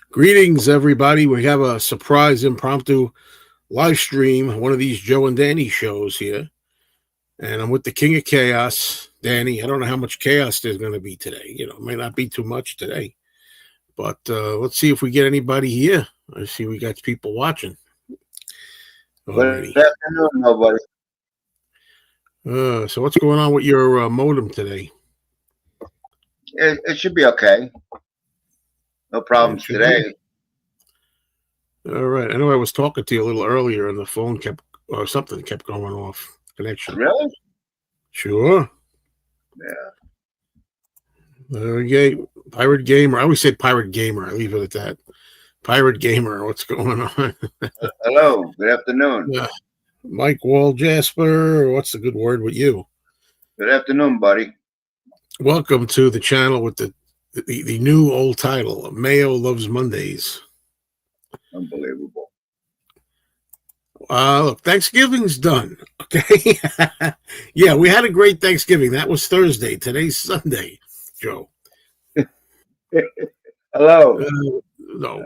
Greetings, everybody. We have a surprise impromptu live stream, one of these Joe and Danny shows here. And I'm with the King of Chaos, Danny. I don't know how much chaos there's going to be today. It may not be too much today. But let's see if we get anybody here. I see we got people watching Good already. afternoon, nobody. So what's going on with your modem today? It should be okay. No It problems should be. today. All right. I know I was talking to you a little earlier and the phone or something kept going off connection. Really? Sure. Yeah. Okay. Pirate Gamer. I always say Pirate Gamer. I leave it at that. Pirate Gamer. What's going on? Hello. Good afternoon. Mike Wall Jasper. What's the good word with you? Good afternoon, buddy. Welcome to the channel with the new old title, Mayo Loves Mondays. Unbelievable. Look, Thanksgiving's done. Okay. Yeah, we had a great Thanksgiving. That was Thursday. Today's Sunday, Joe. Hello. No.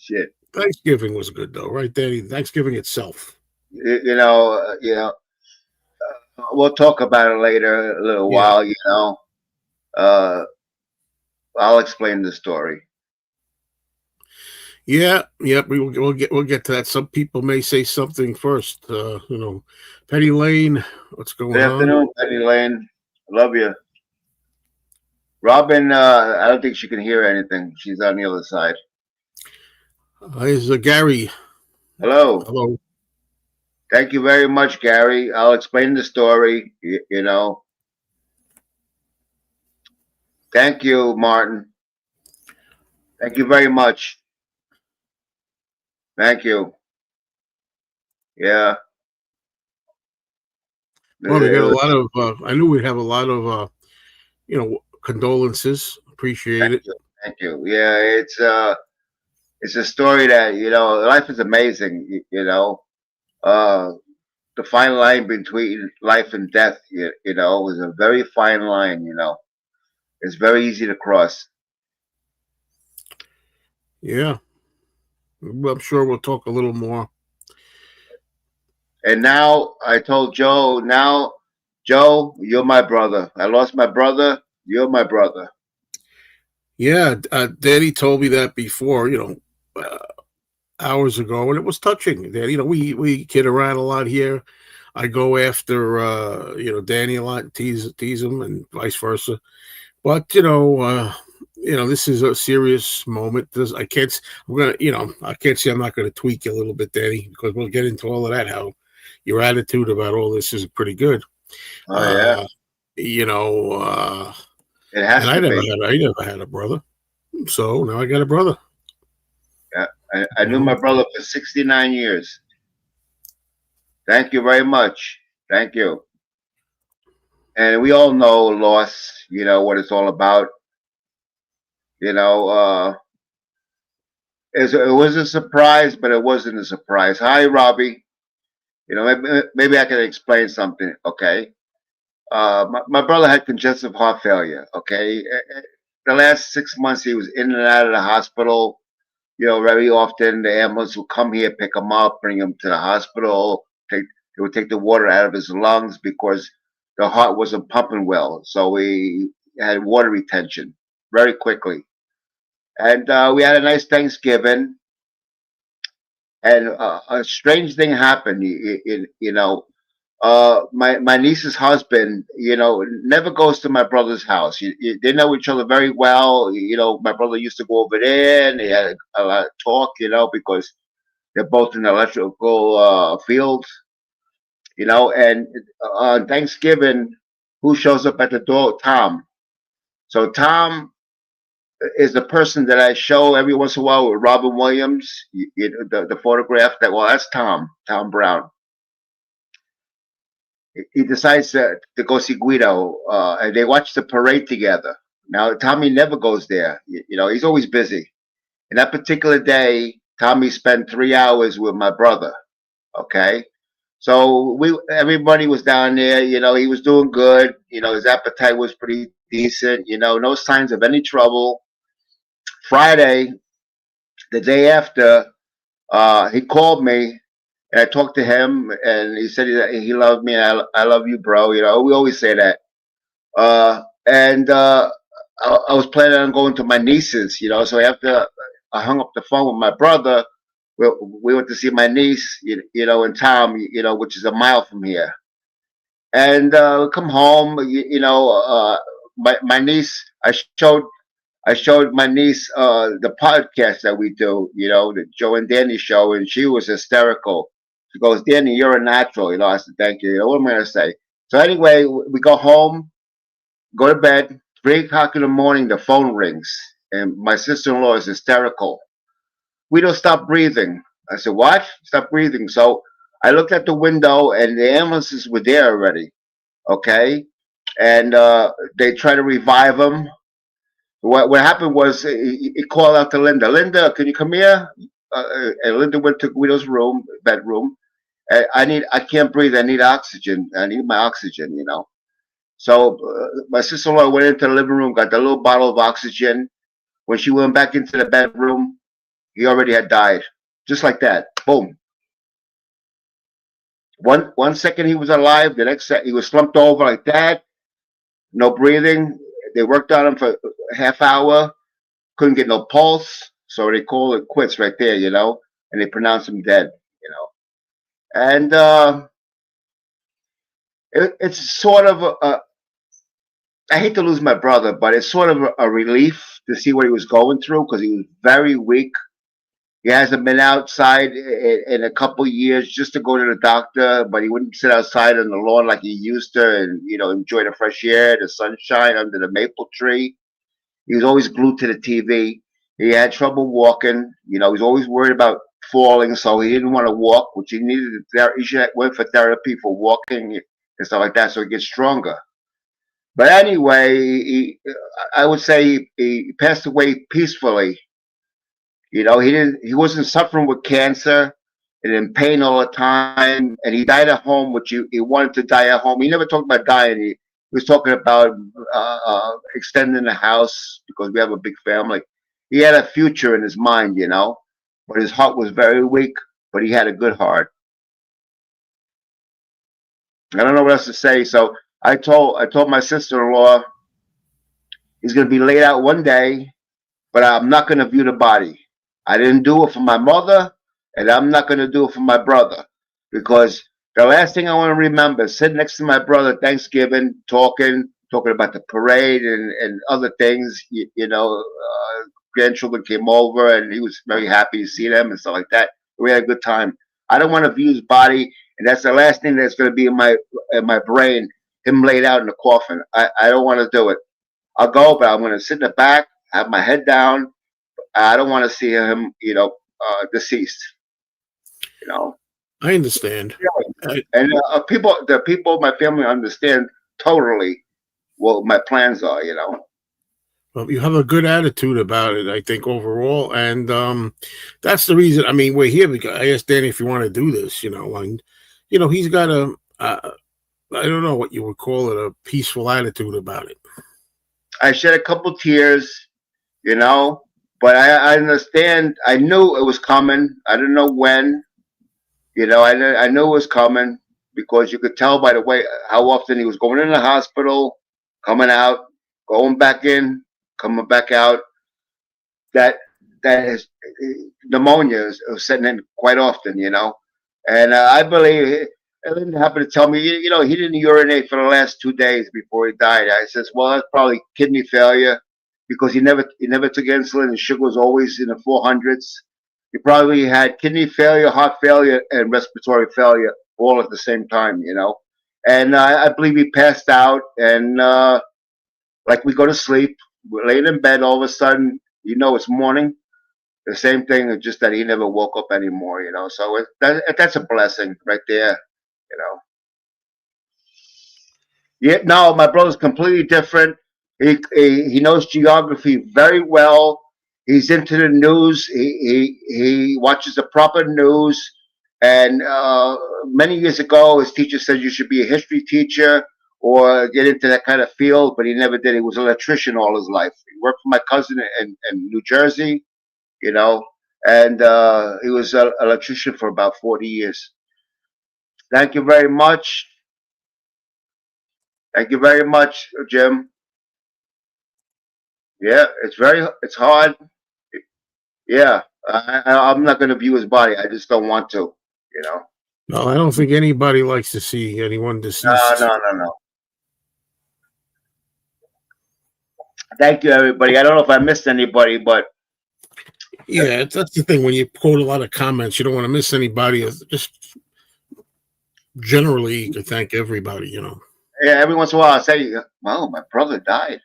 Shit. Thanksgiving was good though, right, Danny? Thanksgiving itself. You know. We'll talk about it later, a little while. I'll explain the story. Yeah, we'll get to that. Some people may say something first. Penny Lane, what's going Good on? afternoon, Penny Lane. Love you. Robin, I don't think she can hear anything. She's on the other side. Here's Gary. Hello. Hello. Thank you very much, Gary. I'll explain the story. Thank you, Martin. Thank you very much. Thank you. Yeah. Well, we got a lot of. I knew we'd have a lot of, condolences. Appreciate it. Thank you. Yeah, it's a story that life is amazing. The fine line between life and death. Is a very fine line. It's very easy to cross. Yeah, well, I'm sure we'll talk a little more. And now I told Joe. Now, Joe, you're my brother. I lost my brother. You're my brother. Yeah, Danny told me that before. Hours ago, and it was touching. That we kid around a lot here. I go after Danny a lot, tease him, and vice versa. But this is a serious moment. I can't say I'm not going to tweak you a little bit, Danny, because we'll get into all of that. How your attitude about all this is pretty good. Oh yeah. It has to be. I never had a brother, so now I got a brother. Yeah, I knew my brother for 69 years. Thank you very much. Thank you. And we all know loss, what it's all about. It was a surprise, but it wasn't a surprise. Hi, Robbie. Maybe I can explain something, okay? My brother had congestive heart failure, okay? The last 6 months, he was in and out of the hospital. Very often the ambulance would come here, pick him up, bring him to the hospital. They would take the water out of his lungs because the heart wasn't pumping well. So we had water retention very quickly. And we had a nice Thanksgiving. And a strange thing happened. My niece's husband, never goes to my brother's house. They know each other very well. My brother used to go over there, and they had a lot of talk, because they're both in the electrical field, And on Thanksgiving, who shows up at the door? Tom. So Tom is the person that I show every once in a while with Robin Williams, the photograph that's Tom Brown. He decides to go see Guido, and they watch the parade together. Now, Tommy never goes there. He's always busy. And that particular day, Tommy spent 3 hours with my brother. Okay, so everybody was down there. He was doing good. His appetite was pretty decent. No signs of any trouble. Friday, The day after, he called me, and I talked to him, and he said he loved me, and I love you, bro. You know, we always say that. And I was planning on going to my niece's, you know, so after I hung up the phone with my brother, we went to see my niece, you know, in town, you know, which is a mile from here. And come home, you know, my niece, I showed my niece the podcast that we do, you know, the Joe and Danny show, and she was hysterical. She goes, Danny, you're a natural. You know, I said, thank you. You know, what am I going to say? So anyway, we go home, go to bed. 3 o'clock in the morning, the phone rings, and my sister-in-law is hysterical. We don't stop breathing. I said, what? Stop breathing. So I looked at the window, and the ambulances were there already. Okay, and they tried to revive him. What happened was he called out to Linda. Linda, can you come here? And Linda went to Guido's room, bedroom. I can't breathe. I need oxygen. I need my oxygen. You know. So my sister-in-law went into the living room, got the little bottle of oxygen. When she went back into the bedroom, he already had died, just like that. Boom. One second he was alive, the next second he was slumped over like that, no breathing. They worked on him for a half hour, couldn't get no pulse, so they called it quits right there, you know, and they pronounced him dead, you know. And it's sort of I hate to lose my brother, but it's sort of a relief to see what he was going through because he was very weak. He hasn't been outside in a couple years just to go to the doctor, but he wouldn't sit outside on the lawn like he used to, and you know, enjoy the fresh air, the sunshine under the maple tree. He was always glued to the TV. He had trouble walking. You know, he was always worried about falling, so he didn't want to walk, which he needed. He should went for therapy for walking and stuff like that, so he gets stronger. But anyway, I would say he passed away peacefully. You know, he wasn't suffering with cancer and in pain all the time, and he died at home, which he wanted to die at home. He never talked about dying. He was talking about extending the house because we have a big family. He had a future in his mind, you know, but his heart was very weak. But he had a good heart. I don't know what else to say. So I told my sister-in-law he's going to be laid out one day, but I'm not going to view the body. I didn't do it for my mother, and I'm not going to do it for my brother because the last thing I want to remember is sitting next to my brother at Thanksgiving, talking about the parade and other things. You know, grandchildren came over, and he was very happy to see them and stuff like that. We had a good time. I don't want to view his body, and that's the last thing that's going to be in my brain. Him laid out in the coffin. I don't want to do it. I'll go, but I'm going to sit in the back, have my head down. I don't want to see him, you know, deceased. You know, I understand. and the people, my family understand totally what my plans are. You know, Well, you have a good attitude about it, I think, overall, and that's the reason. I mean, we're here because I asked Danny if you want to do this, you know, and you know he's got a I don't know what you would call it, a peaceful attitude about it. I shed a couple tears, you know, but I understand. I knew it was coming. I didn't know when. You know, I knew it was coming because you could tell by the way how often he was going in the hospital, coming out, going back in, coming back out. That that is pneumonia is setting in quite often, you know. And I believe Ellen happened to tell me, you know, he didn't urinate for the last 2 days before he died. I says, well, that's probably kidney failure because he never took insulin. His sugar was always in the 400s. He probably had kidney failure, heart failure, and respiratory failure all at the same time, you know. And I believe he passed out, and like we go to sleep, we're laying in bed, all of a sudden, you know, it's morning. The same thing, just that he never woke up anymore, you know. So that's a blessing right there, you know. Yeah, no, my brother's completely different. He knows geography very well. He's into the news. He watches the proper news. And many years ago, his teacher said you should be a history teacher or get into that kind of field, but he never did. He was an electrician all his life. He worked for my cousin in New Jersey, you know, and he was an electrician for about 40 years. Thank you very much. Thank you very much, Jim. Yeah, it's hard. Yeah, I'm not going to view his body. I just don't want to. You know. No, I don't think anybody likes to see anyone No, deceased. no, no, no. Thank you, everybody. I don't know if I missed anybody, but Yeah, that's the thing. When you quote a lot of comments, you don't want to miss anybody. Just generally, you could thank everybody. yeah, every once in a while I say, "Well, my brother died.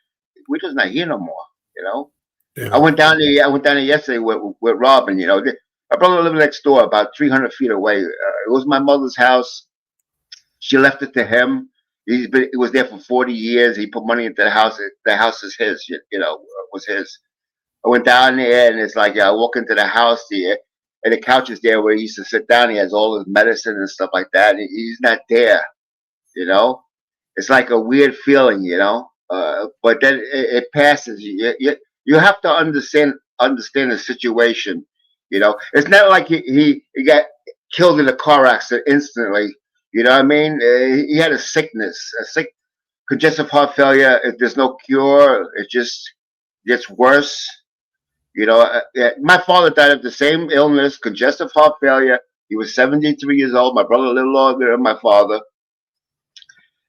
We're just not here no more." You know. I Yeah. went down there. I went down there yesterday with Robin. You know, my brother lived next door, about 300 feet away. It was my mother's house. She left it to him. He was there for 40 years. He put money into the house. The house is his. You know, was his. I went down there, and it's like, I walk into the house here, and the couch is there where he used to sit down. He has all his medicine and stuff like that. And he's not there. You know, it's like a weird feeling. You know, but then it passes. You have to understand the situation. You know, it's not like he got killed in a car accident instantly. You know what I mean? He had a sickness, congestive heart failure. If there's no cure, it just gets worse. You know, my father died of the same illness, congestive heart failure. He was 73 years old. My brother lived longer than my father,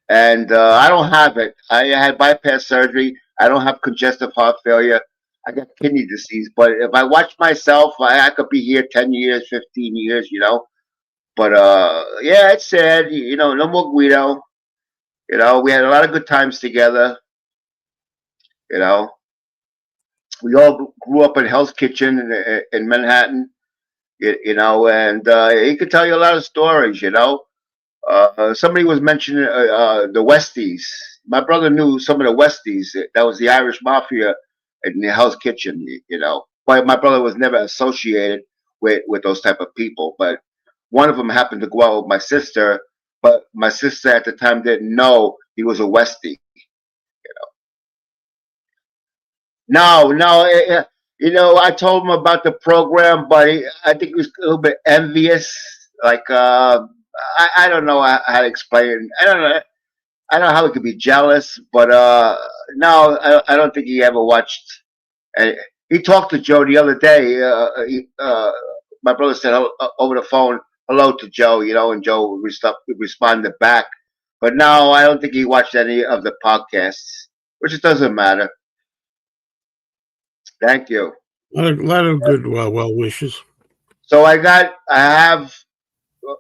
and I don't have it. I had bypass surgery. I don't have congestive heart failure. I got kidney disease. But if I watch myself, I could be here 10 years, 15 years, you know. But yeah, it's sad. You know, no more Guido. You know, we had a lot of good times together. You know, we all grew up in Hell's Kitchen in Manhattan. You know, and he could tell you a lot of stories. You know, somebody was mentioning the Westies. My brother knew some of the Westies. That was the Irish Mafia in the Hell's Kitchen. You know, but my brother was never associated with those type of people. But one of them happened to go out with my sister, but my sister at the time didn't know he was a Westie. No, no, you know, I told him about the program, but I think he was a little bit envious. Like, I don't know how to explain it. I don't know. I don't know how he could be jealous, but no, I don't think he ever watched. And he talked to Joe the other day. My brother said over the phone, "Hello" to Joe, you know, and Joe responded back. But no, I don't think he watched any of the podcasts, which it doesn't matter. Thank you. A lot of good well wishes. So I have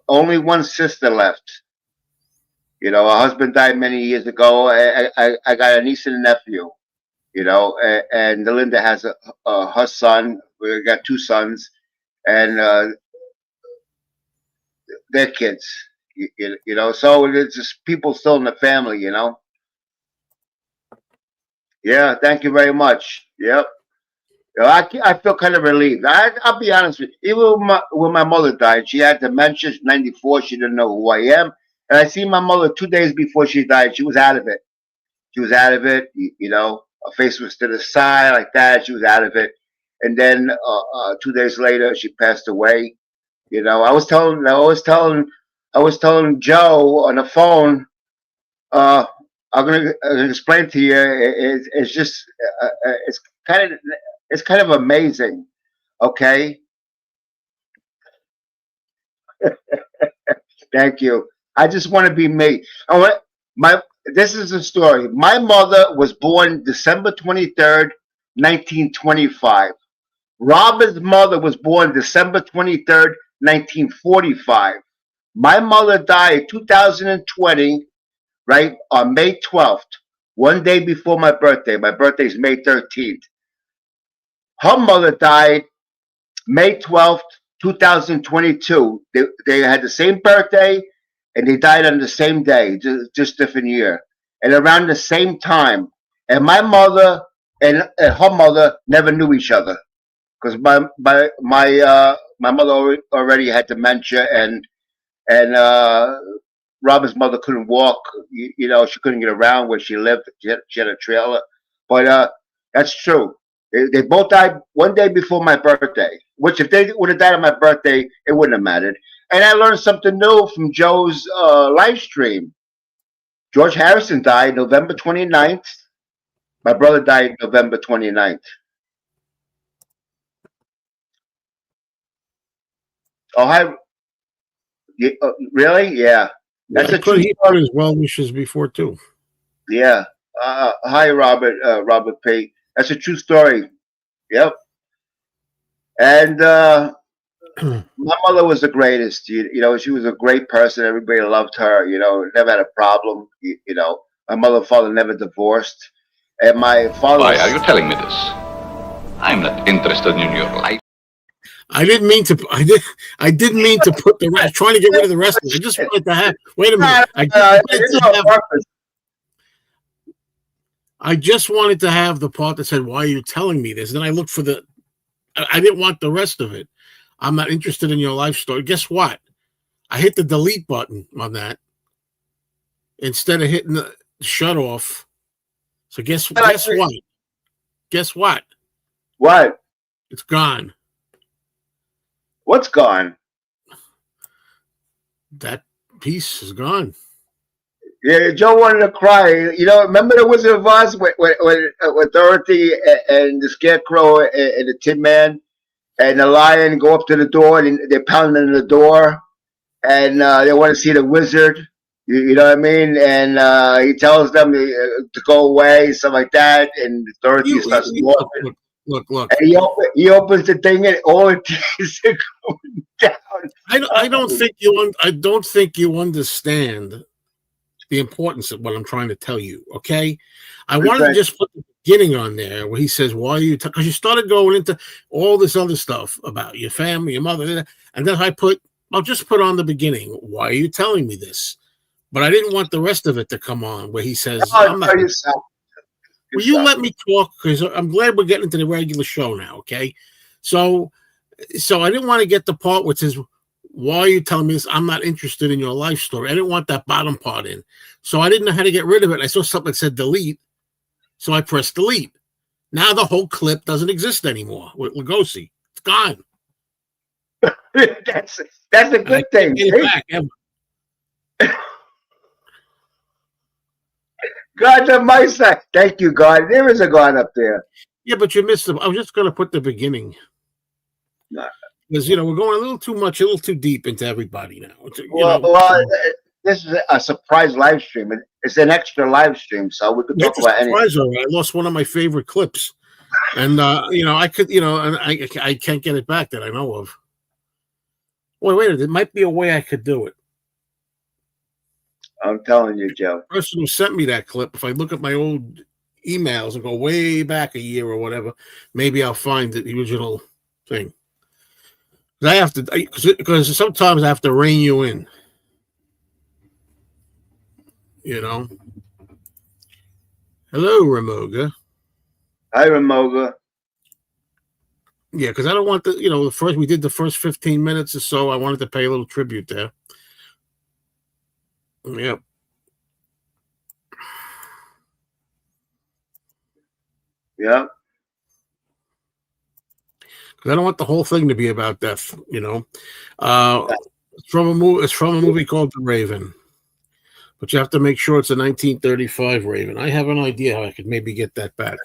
only one sister left. You know, her husband died many years ago. I got a niece and a nephew. You know, and Linda has her son. We got two sons, and their kids. You know, so it's just people still in the family. You know. Yeah. Thank you very much. Yep. You know, I feel kind of relieved. I'll be honest with you. Even when my mother died, she had dementia. She's 94. She didn't know who I am. And I see my mother 2 days before she died. She was out of it. She was out of it. You know, her face was to the side like that. She was out of it. And then 2 days later, she passed away. You know, I was telling Joe on the phone. Uh, I'm gonna explain to you. It's just it's kind of it's kind of amazing. Okay, thank you. I just want to be me. I want my. This is the story. My mother was born December 23rd, 1925. Robin's mother was born December 23rd, 1945. My mother died 2020, right, on May 12th, one day before my birthday. My birthday is May 13th. Her mother died May 12th, 2022. They had the same birthday and they died on the same day, just different year. And around the same time. And my mother and her mother never knew each other because my mother already had dementia and Robin's mother couldn't walk. You know, she couldn't get around where she lived. She had a trailer. But that's true. They both died one day before my birthday. Which, if they would have died on my birthday, it wouldn't have mattered. And I learned something new from Joe's live stream. George Harrison died November 29th. My brother died November 29th. Oh, hi. Really? Yeah. That's a true He put his well wishes before too. Yeah. Hi, Robert. Robert P. That's a true story. Yep. And my mother was the greatest. You know, she was a great person. Everybody loved her. You know, never had a problem. You know, my mother and father never divorced. And my father. Why are you telling me this? I'm not interested in your life. I didn't mean to. I didn't mean to put the rest. Trying to get rid of the rest of it. I just wanted to have. Wait a minute. I just wanted to have the part that said, "Why are you telling me this?" Then I looked for the. I didn't want the rest of it. I'm not interested in your life story. Guess what? I hit the delete button on that instead of hitting the shut off. So guess what? Guess what? What? It's gone. What's gone? That piece is gone. Yeah, Joe wanted to cry. You know, remember the Wizard of Oz with Dorothy and the Scarecrow and the Tin Man and the Lion go up to the door and they're pounding the door and they want to see the wizard. You know what I mean? And he tells them to go away, stuff like that. And Dorothy starts walking. Look. And he opens the thing and all the things are going down. I don't think you understand the importance of what I'm trying to tell you. Okay, I wanted to just put the beginning on there where he says, "Why are you?" Because you started going into all this other stuff about your family, your mother, and then I'll just put on the beginning. Why are you telling me this? But I didn't want the rest of it to come on where he says, "I'm not." Will you let me talk? Because I'm glad we're getting into the regular show now. Okay, so I didn't want to get the part which says, "Why are you telling me this? I'm not interested in your life story." I didn't want that bottom part in. So I didn't know how to get rid of it. I saw something that said delete. So I pressed delete. Now the whole clip doesn't exist anymore with Lugosi. It's gone. That's a good thing. Get it back, ever. God's on my side. Thank you, God. There is a God up there. Yeah, but you missed them. I was just going to put the beginning. Because, we're going a little too much, a little too deep into everybody now. Well, this is a surprise live stream. It's an extra live stream, so we could talk about anything. I lost one of my favorite clips. And, I could, and I can't get it back that I know of. Wait, there might be a way I could do it. I'm telling you, Joe. The person who sent me that clip, if I look at my old emails and go way back a year or whatever, maybe I'll find the original thing. I have to, because sometimes I have to rein you in. Hello, Ramoga. Hi, Ramoga. Yeah, because I don't want we did the first 15 minutes or so. I wanted to pay a little tribute there. Yep. Yeah. Because I don't want the whole thing to be about death. It's from a movie. It's from a movie called The Raven. But you have to make sure it's a 1935 Raven. I have an idea how I could maybe get that back.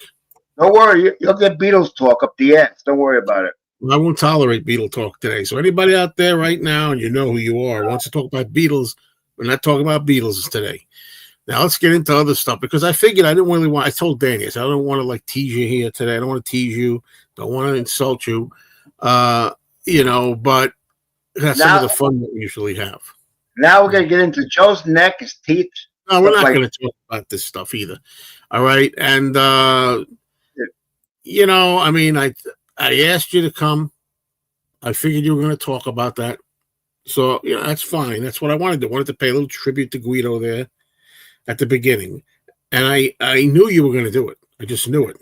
Don't worry, you'll get Beatles talk up the ass. Don't worry about it. Well, I won't tolerate Beatle talk today. So anybody out there right now, and you know who you are, wants to talk about Beatles, we're not talking about Beatles today. Now let's get into other stuff because I figured I didn't really want. I told Danny, I said I don't want to tease you here today. I don't want to tease you. Don't want to insult you. But that's some of the fun that we usually have. Now we're gonna get into Joe's neck, his teeth. No, we're not going to talk about this stuff either. All right, and I asked you to come. I figured you were going to talk about that. So, that's fine. That's what I wanted to do. I wanted to pay a little tribute to Guido there at the beginning. And I knew you were going to do it. I just knew it.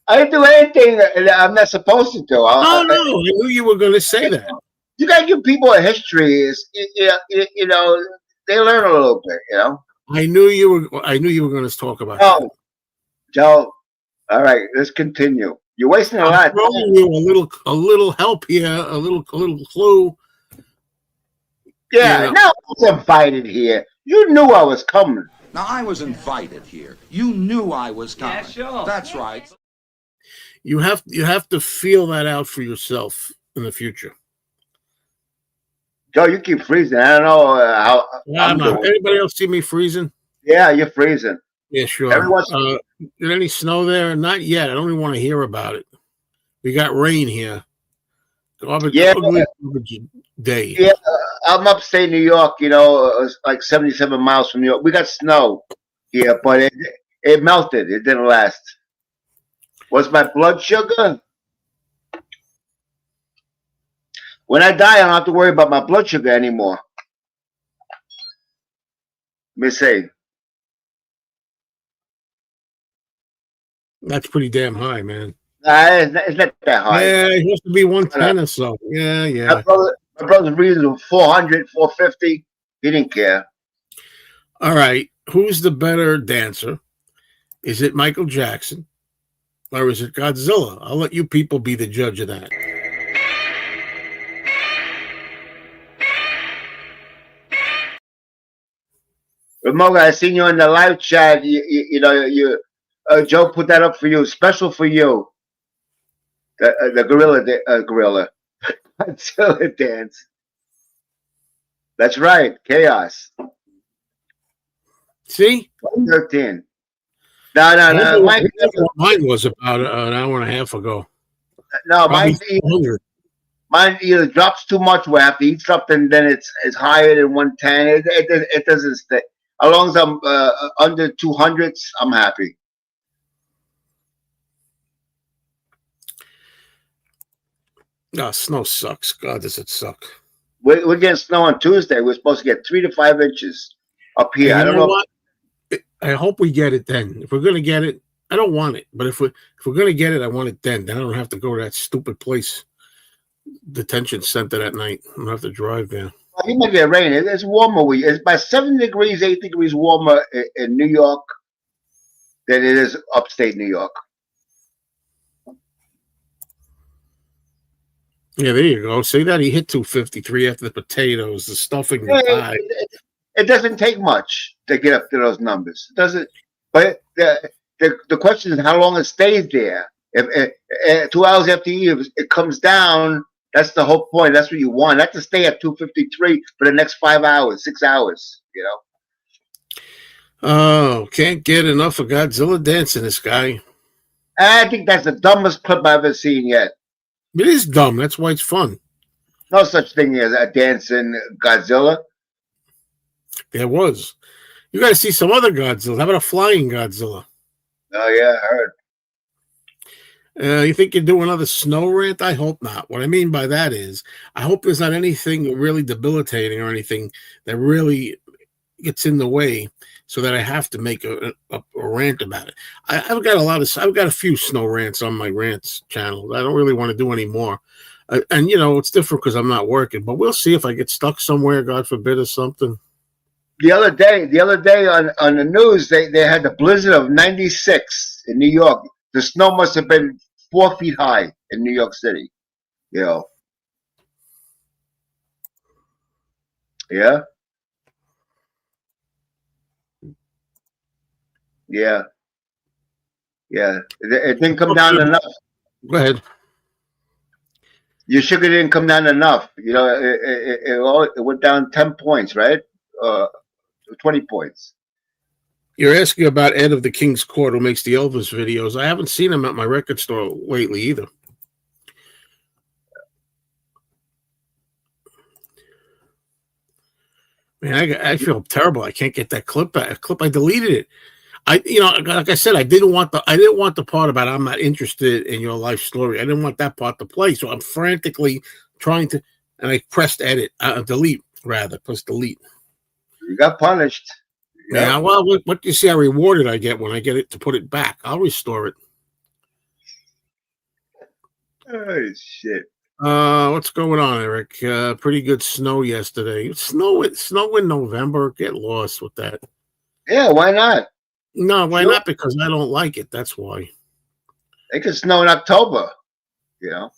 I didn't do anything that I'm not supposed to do. I knew you were going to say that. You got to give people a history. They learn a little bit, I knew you were going to talk about that. Joe, All right, let's continue. You're wasting a I'm lot of throwing time. you a little help here, a little clue. You Yeah, know, now I was invited here. You knew I was coming. Now, I was invited here. You knew I was coming. Yeah, sure. That's right. you have to feel that out for yourself in the future. Joe, you keep freezing. I don't know how Yeah, I'm I'm not. doing. Anybody else see me freezing? Yeah, you're freezing. Yeah, sure. Everyone's Did any snow there? Not yet. I don't even want to hear about it. We got rain here. Garbage, yeah, ugly garbage day. yeah. I'm upstate New York. You know, it's like 77 miles from New York. We got snow here, but it melted. It didn't last. What's my blood sugar? When I die, I don't have to worry about my blood sugar anymore. Let me say, That's pretty damn high, man. it's not that high. Yeah, it used to be 110 or so. Yeah, yeah. My brother's reading 400, 450. He didn't care. All right. Who's the better dancer? Is it Michael Jackson or is it Godzilla? I'll let you people be the judge of that. Ramoga, I seen you in the live chat. Joe put that up for you, special for you. The gorilla Godzilla dance. That's right, chaos. See? 13. No. Mine was about an hour and a half ago. No, Probably mine either drops too much where I have to eat something, then it's higher than 110. It doesn't stay. As long as I'm under 200s, I'm happy. No, snow sucks. God, does it suck. We're getting snow on Tuesday. We're supposed to get 3 to 5 inches up here. And I don't know. what? I hope we get it then. If we're gonna get it, I don't want it. But if we're gonna get it, I want it then. Then I don't have to go to that stupid place, detention center that night. I don't have to drive there. Well, you might get rain. It's warmer. It's about 7 degrees, 8 degrees warmer in New York than it is upstate New York. Yeah, there you go. See that he hit 253 after the potatoes, the stuffing, the pie. It doesn't take much to get up to those numbers. It doesn't. But the question is how long it stays there. If 2 hours after you eat, it comes down. That's the whole point. That's what you want. Not to stay at 253 for the next 5 hours, 6 hours. You know. Oh, can't get enough of Godzilla dancing, this guy. I think that's the dumbest clip I've ever seen yet. It is dumb. That's why it's fun. No such thing as a dancing Godzilla. There was. You got to see some other Godzilla. How about a flying Godzilla? Oh yeah, I heard. You think you do another snow rant? I hope not. What I mean by that is, I hope there's not anything really debilitating or anything that really gets in the way, so that I have to make a rant about it. I've got a few snow rants on my rants channel. I don't really want to do any more. And it's different because I'm not working. But we'll see if I get stuck somewhere, God forbid, or something. The other day on the news, they had the blizzard of 96 in New York. The snow must have been 4 feet high in New York City. Yeah. Yeah. It didn't come down enough. Go ahead. Your sugar didn't come down enough. It went down 10 points, right? 20 points. You're asking about Ed of the King's Court, who makes the Elvis videos. I haven't seen him at my record store lately either. Man, I feel terrible. I can't get that clip back. I deleted it. Like I said, I didn't want the part about I'm not interested in your life story. I didn't want that part to play. So I'm frantically trying to, and I pressed edit, delete rather, press delete. You got punished. Yeah. Well, what do you see how rewarded I get when I get it to put it back? I'll restore it. Oh shit. What's going on, Eric? Pretty good snow yesterday. Snow in November. Get lost with that. Yeah, why not? No, why not? Because I don't like it. That's why. It could snow in October, you know.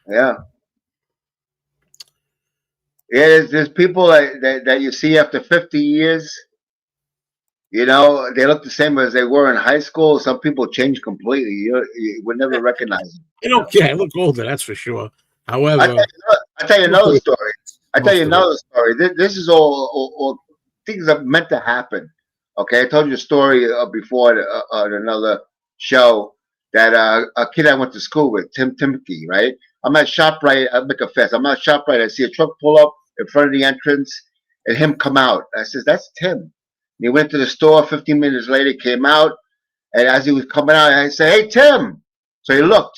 Yeah. Yeah, there's people that you see after 50 years, you know, they look the same as they were in high school. Some people change completely. You would never recognize them. I don't care. I look older, that's for sure. I tell However, you, I tell you another story. I tell you most of it. another story. This is all things that meant to happen. Okay, I told you a story before on another show that a kid I went to school with, Tim Timke, right? I'm at ShopRite. I make a fest. I'm at ShopRite. I see a truck pull up in front of the entrance, and him come out. I says, "That's Tim." And he went to the store. 15 minutes later, he came out, and as he was coming out, I said, "Hey, Tim." So he looked.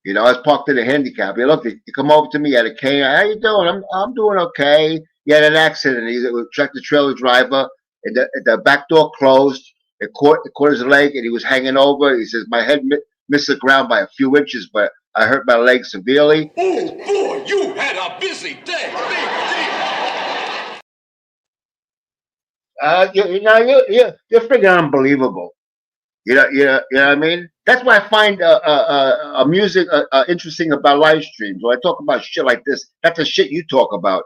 You know, I was parked in a handicap. He looked. He come over to me at a cane. How you doing? I'm doing okay. He had an accident. He's a tractor trailer driver. And the back door closed. It caught his leg, and he was hanging over. He says, "My head missed the ground by a few inches, but I hurt my leg severely." Oh, boy, you had a busy day. You're freaking unbelievable. You know what I mean? That's why I find music interesting about live streams. When I talk about shit like this, that's the shit you talk about.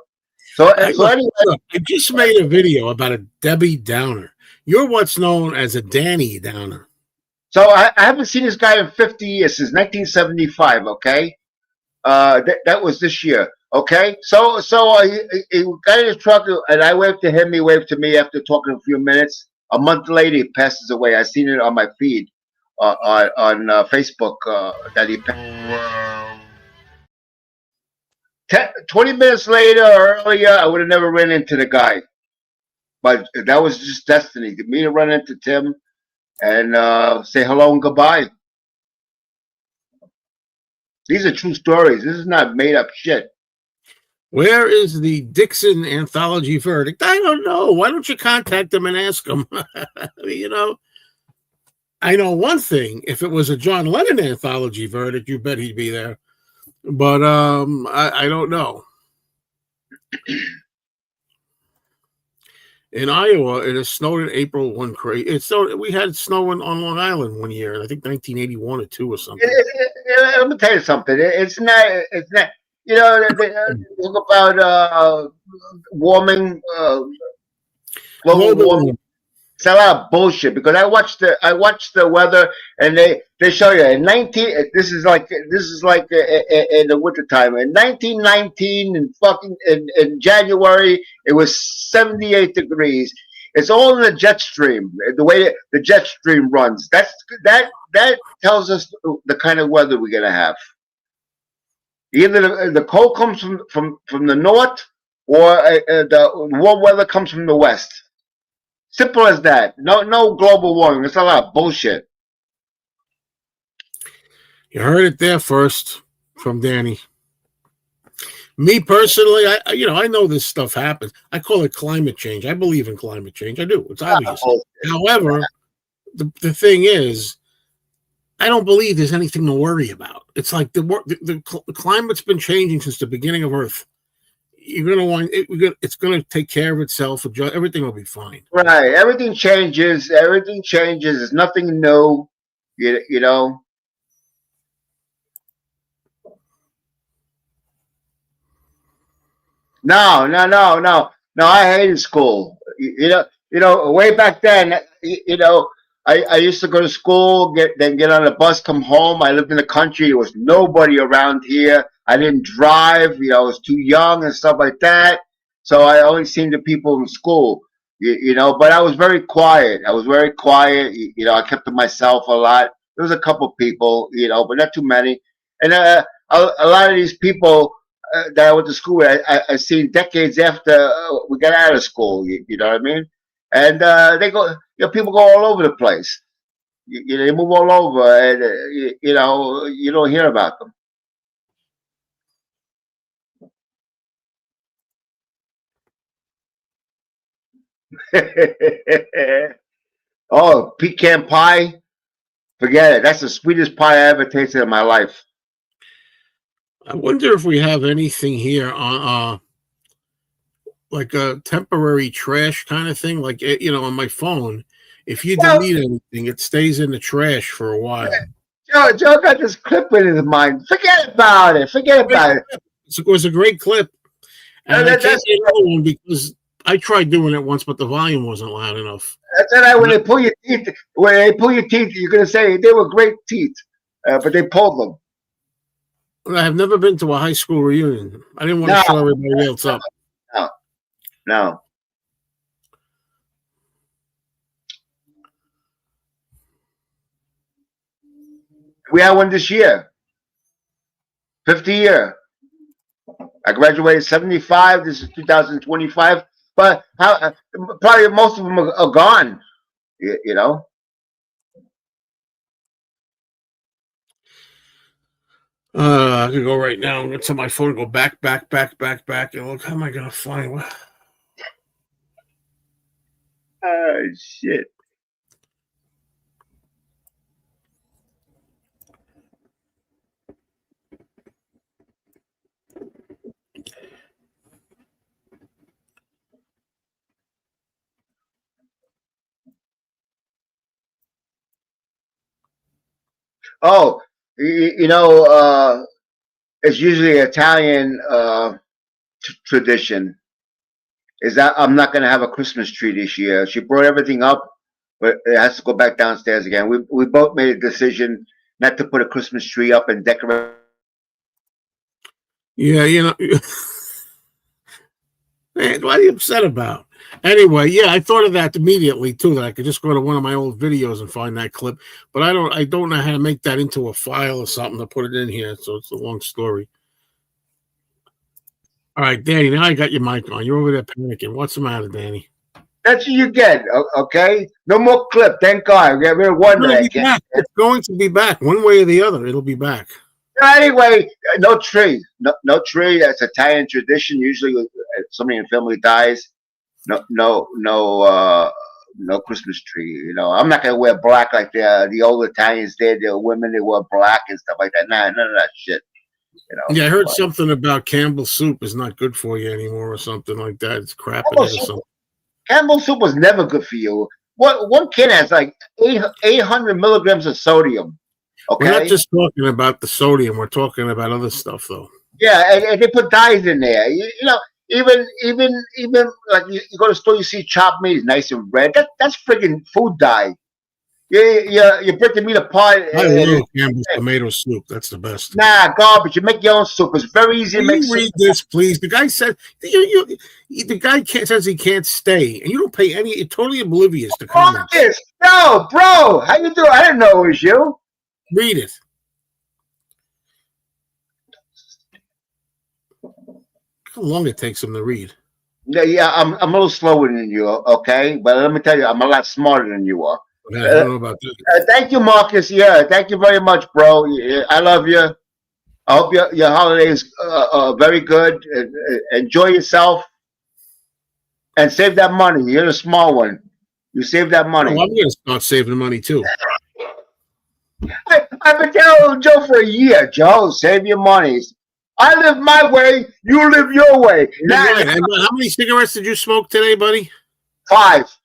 So anyway, Look, I just made a video about a Debbie Downer. You're what's known as a Danny Downer. so I haven't seen this guy in 50 years, since 1975. Okay, that was this year. Okay, so he got in his truck, and I waved to him. He waved to me after talking a few minutes. A month later, he passes away. I seen it on my feed on Facebook that he passed. 20 minutes later or earlier, I would have never ran into the guy. But that was just destiny. Me to run into Tim and say hello and goodbye. These are true stories. This is not made up shit. Where is the Dixon anthology verdict? I don't know. Why don't you contact him and ask him? You know, I know one thing. If it was a John Lennon anthology verdict, you bet he'd be there. But I don't know. In Iowa, it has snowed in April. We had snow on Long Island one year. I think 1981 or 2 or something. Let me tell you something. It's not. You know, they talk about warming, global warming. It's a lot of bullshit, because I watched the weather, and they show you in 19. This is like in the wintertime. In 1919, in January, it was 78 degrees. It's all in the jet stream. The way the jet stream runs, that tells us the kind of weather we're gonna have. Either the cold comes from the north, or the warm weather comes from the west. Simple as that. No global warming. It's a lot of bullshit. You heard it there first from Danny. Me personally, I know this stuff happens. I call it climate change. I believe in climate change. I do. It's obvious. However, the thing is, I don't believe there's anything to worry about. It's like the climate's been changing since the beginning of Earth. You're gonna want it. It's gonna take care of itself. Everything will be fine. Right. Everything changes. Everything changes. There's nothing new. You know. No. I hated school. You know. Way back then, I used to go to school, get on a bus, come home. I lived in the country. There was nobody around here. I didn't drive. I was too young and stuff like that. So I only seen the people in school. But I was very quiet. I kept to myself a lot. There was a couple people, but not too many. And a lot of these people that I went to school with, I seen decades after we got out of school. You know what I mean? And they go. People go all over the place. They move all over, and you don't hear about them. Oh, pecan pie. Forget it. That's the sweetest pie I ever tasted in my life. I wonder if we have anything here on like a temporary trash kind of thing, like on my phone. If you Well, delete anything, it stays in the trash for a while. Joe got this clip in his mind. Forget about it. Forget about it. It was a great clip, and I can't That's get another one because I tried doing it once, but the volume wasn't loud enough. right. When they pull your teeth, you're gonna say they were great teeth, but they pulled them. I have never been to a high school reunion. I didn't want to show everybody else up. No. We had one this year. 50 year. I graduated 75. This is 2025. But probably most of them are gone. You know. I could go right now and get to my phone, go back, and look. How am I gonna find what? Oh shit. Oh, it's usually Italian tradition. Is that I'm not going to have a Christmas tree this year. She brought everything up, but it has to go back downstairs again. We both made a decision not to put a Christmas tree up and decorate. Yeah, man, what are you upset about? Anyway, yeah, I thought of that immediately too. That I could just go to one of my old videos and find that clip, but I don't know how to make that into a file or something to put it in here. So it's a long story. All right, Danny. Now I got your mic on. You're over there panicking. What's the matter, Danny? That's what you get. Okay, no more clip. Thank God. We got rid of one today. It's going to be back one way or the other. It'll be back. Anyway, no tree. No tree. That's Italian tradition. Usually, when somebody in the family dies, no Christmas tree. You know, I'm not gonna wear black like the old Italians did. The women, they wear black and stuff like that. Nah, none of that shit. You know. Yeah, I heard something about Campbell's soup is not good for you anymore, or something like that. It's crap in it or something. Campbell's soup was never good for you. One kid has like 800 milligrams of sodium. Okay, we're not just talking about the sodium. We're talking about other stuff, though. Yeah, and they put dyes in there. You know, even like you go to the store, you see chopped meat is nice and red. That's friggin' food dye. You break the meat apart. I love Campbell's tomato soup. That's the best. Nah, garbage. You make your own soup. It's very easy to make. Read this, please. The guy said the guy says he can't stay, and you don't pay any. You're totally oblivious to comments. No, bro. How you doing? I didn't know it was you. Read it. How long it takes him to read? Yeah, I'm a little slower than you. Okay, but let me tell you, I'm a lot smarter than you are. I don't know about that. Thank you, Marcus. Yeah, thank you very much, bro. I love you. I hope your holidays are very good. Enjoy yourself and save that money. You're the small one. You save that money. Oh, I'm going to start saving money too. I've been telling Joe for a year. Joe, save your money. I live my way. You live your way. Right. How many cigarettes did you smoke today, buddy? 5.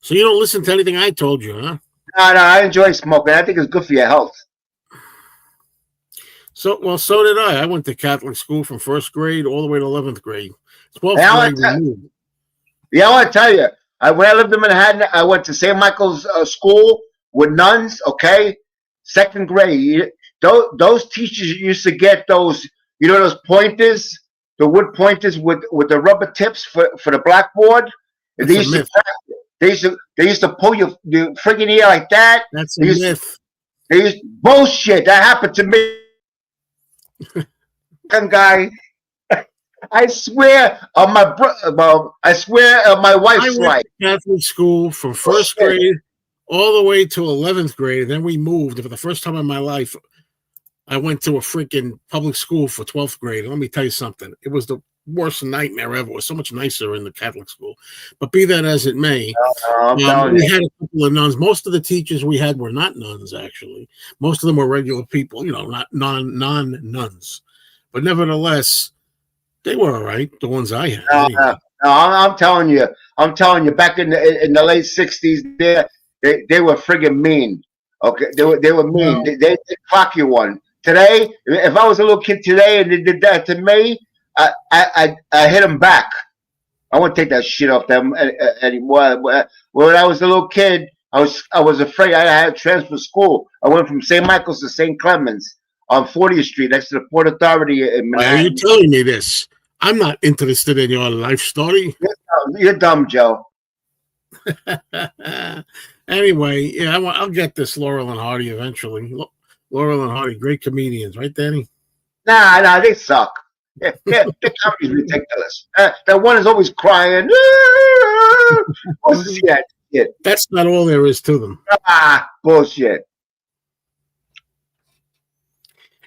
So you don't listen to anything I told you, huh? No, I enjoy smoking. I think it's good for your health. So did I. I went to Catholic school from 1st grade all the way to 11th grade. 12th grade we moved. Yeah, I want to tell you. When I lived in Manhattan, I went to St. Michael's School with nuns, okay? 2nd grade. Those teachers used to get those, those pointers, the wood pointers with the rubber tips for the blackboard. They used to pull your friggin' ear like that. That's a myth. Bullshit. That happened to me. Guy, I swear on my my wife's right. Catholic school from 1st grade all the way to 11th grade, and then we moved. For the first time in my life, I went to a freaking public school for 12th grade. Let me tell you something. It was the worst nightmare ever. It was so much nicer in the Catholic school. But be that as it may, we had a couple of nuns. Most of the teachers we had were not nuns, actually. Most of them were regular people, not non-nuns. But nevertheless, they were all right, the ones I had. No, I'm telling you. Back in the late '60s, they were friggin' mean. Okay, they were mean. Well, They clock you one. Today, if I was a little kid today and they did that to me, I hit them back. I won't take that shit off them anymore. When I was a little kid, I was afraid. I had to transfer school. I went from St. Michael's to St. Clemens on 40th Street next to the Port Authority in why are you Manhattan. telling me this? I'm not interested in your life story. You're dumb, Joe. Anyway, yeah, I'll get this Laurel and Hardy eventually. Laurel and Hardy, great comedians, right, Danny? Nah, they suck. Their comedy's ridiculous. That one is always crying. What's that shit? That's not all there is to them. Bullshit.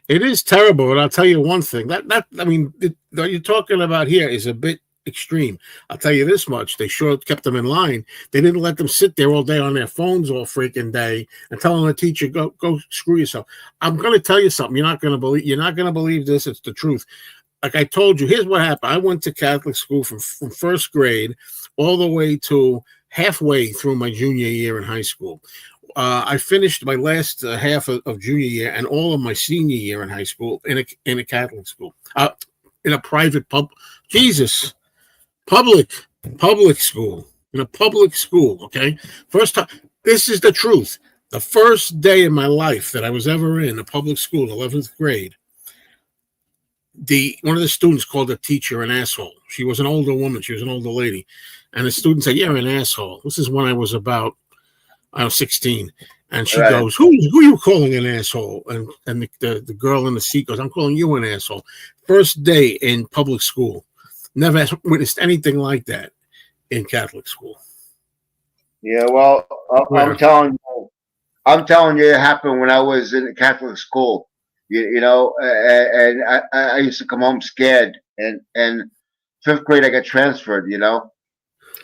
It is terrible, but I'll tell you one thing. I mean, what you're talking about here is a bit extreme. I'll tell you this much: they sure kept them in line. They didn't let them sit there all day on their phones all freaking day and telling the teacher, "Go screw yourself." I'm going to tell you something. You're not going to believe. You're not going to believe this. It's the truth. Like I told you, here's what happened. I went to Catholic school from first grade all the way to halfway through my junior year in high school. I finished my last half of junior year and all of my senior year in high school in a Catholic school, in a private public school, in a public school. Okay, first time. This is the truth. The first day of my life that I was ever in a public school, 11th grade. One of the students called the teacher an asshole. She was an older woman. She was an older lady, and the student said, "You're an asshole." This is when I was about. I was 16, and she goes, "Who are you calling an asshole?" And the girl in the seat goes, "I'm calling you an asshole." First day in public school, never witnessed anything like that in Catholic school. Yeah, well, I'm telling you, it happened when I was in Catholic school. You know, and I used to come home scared. And fifth grade, I got transferred. You know.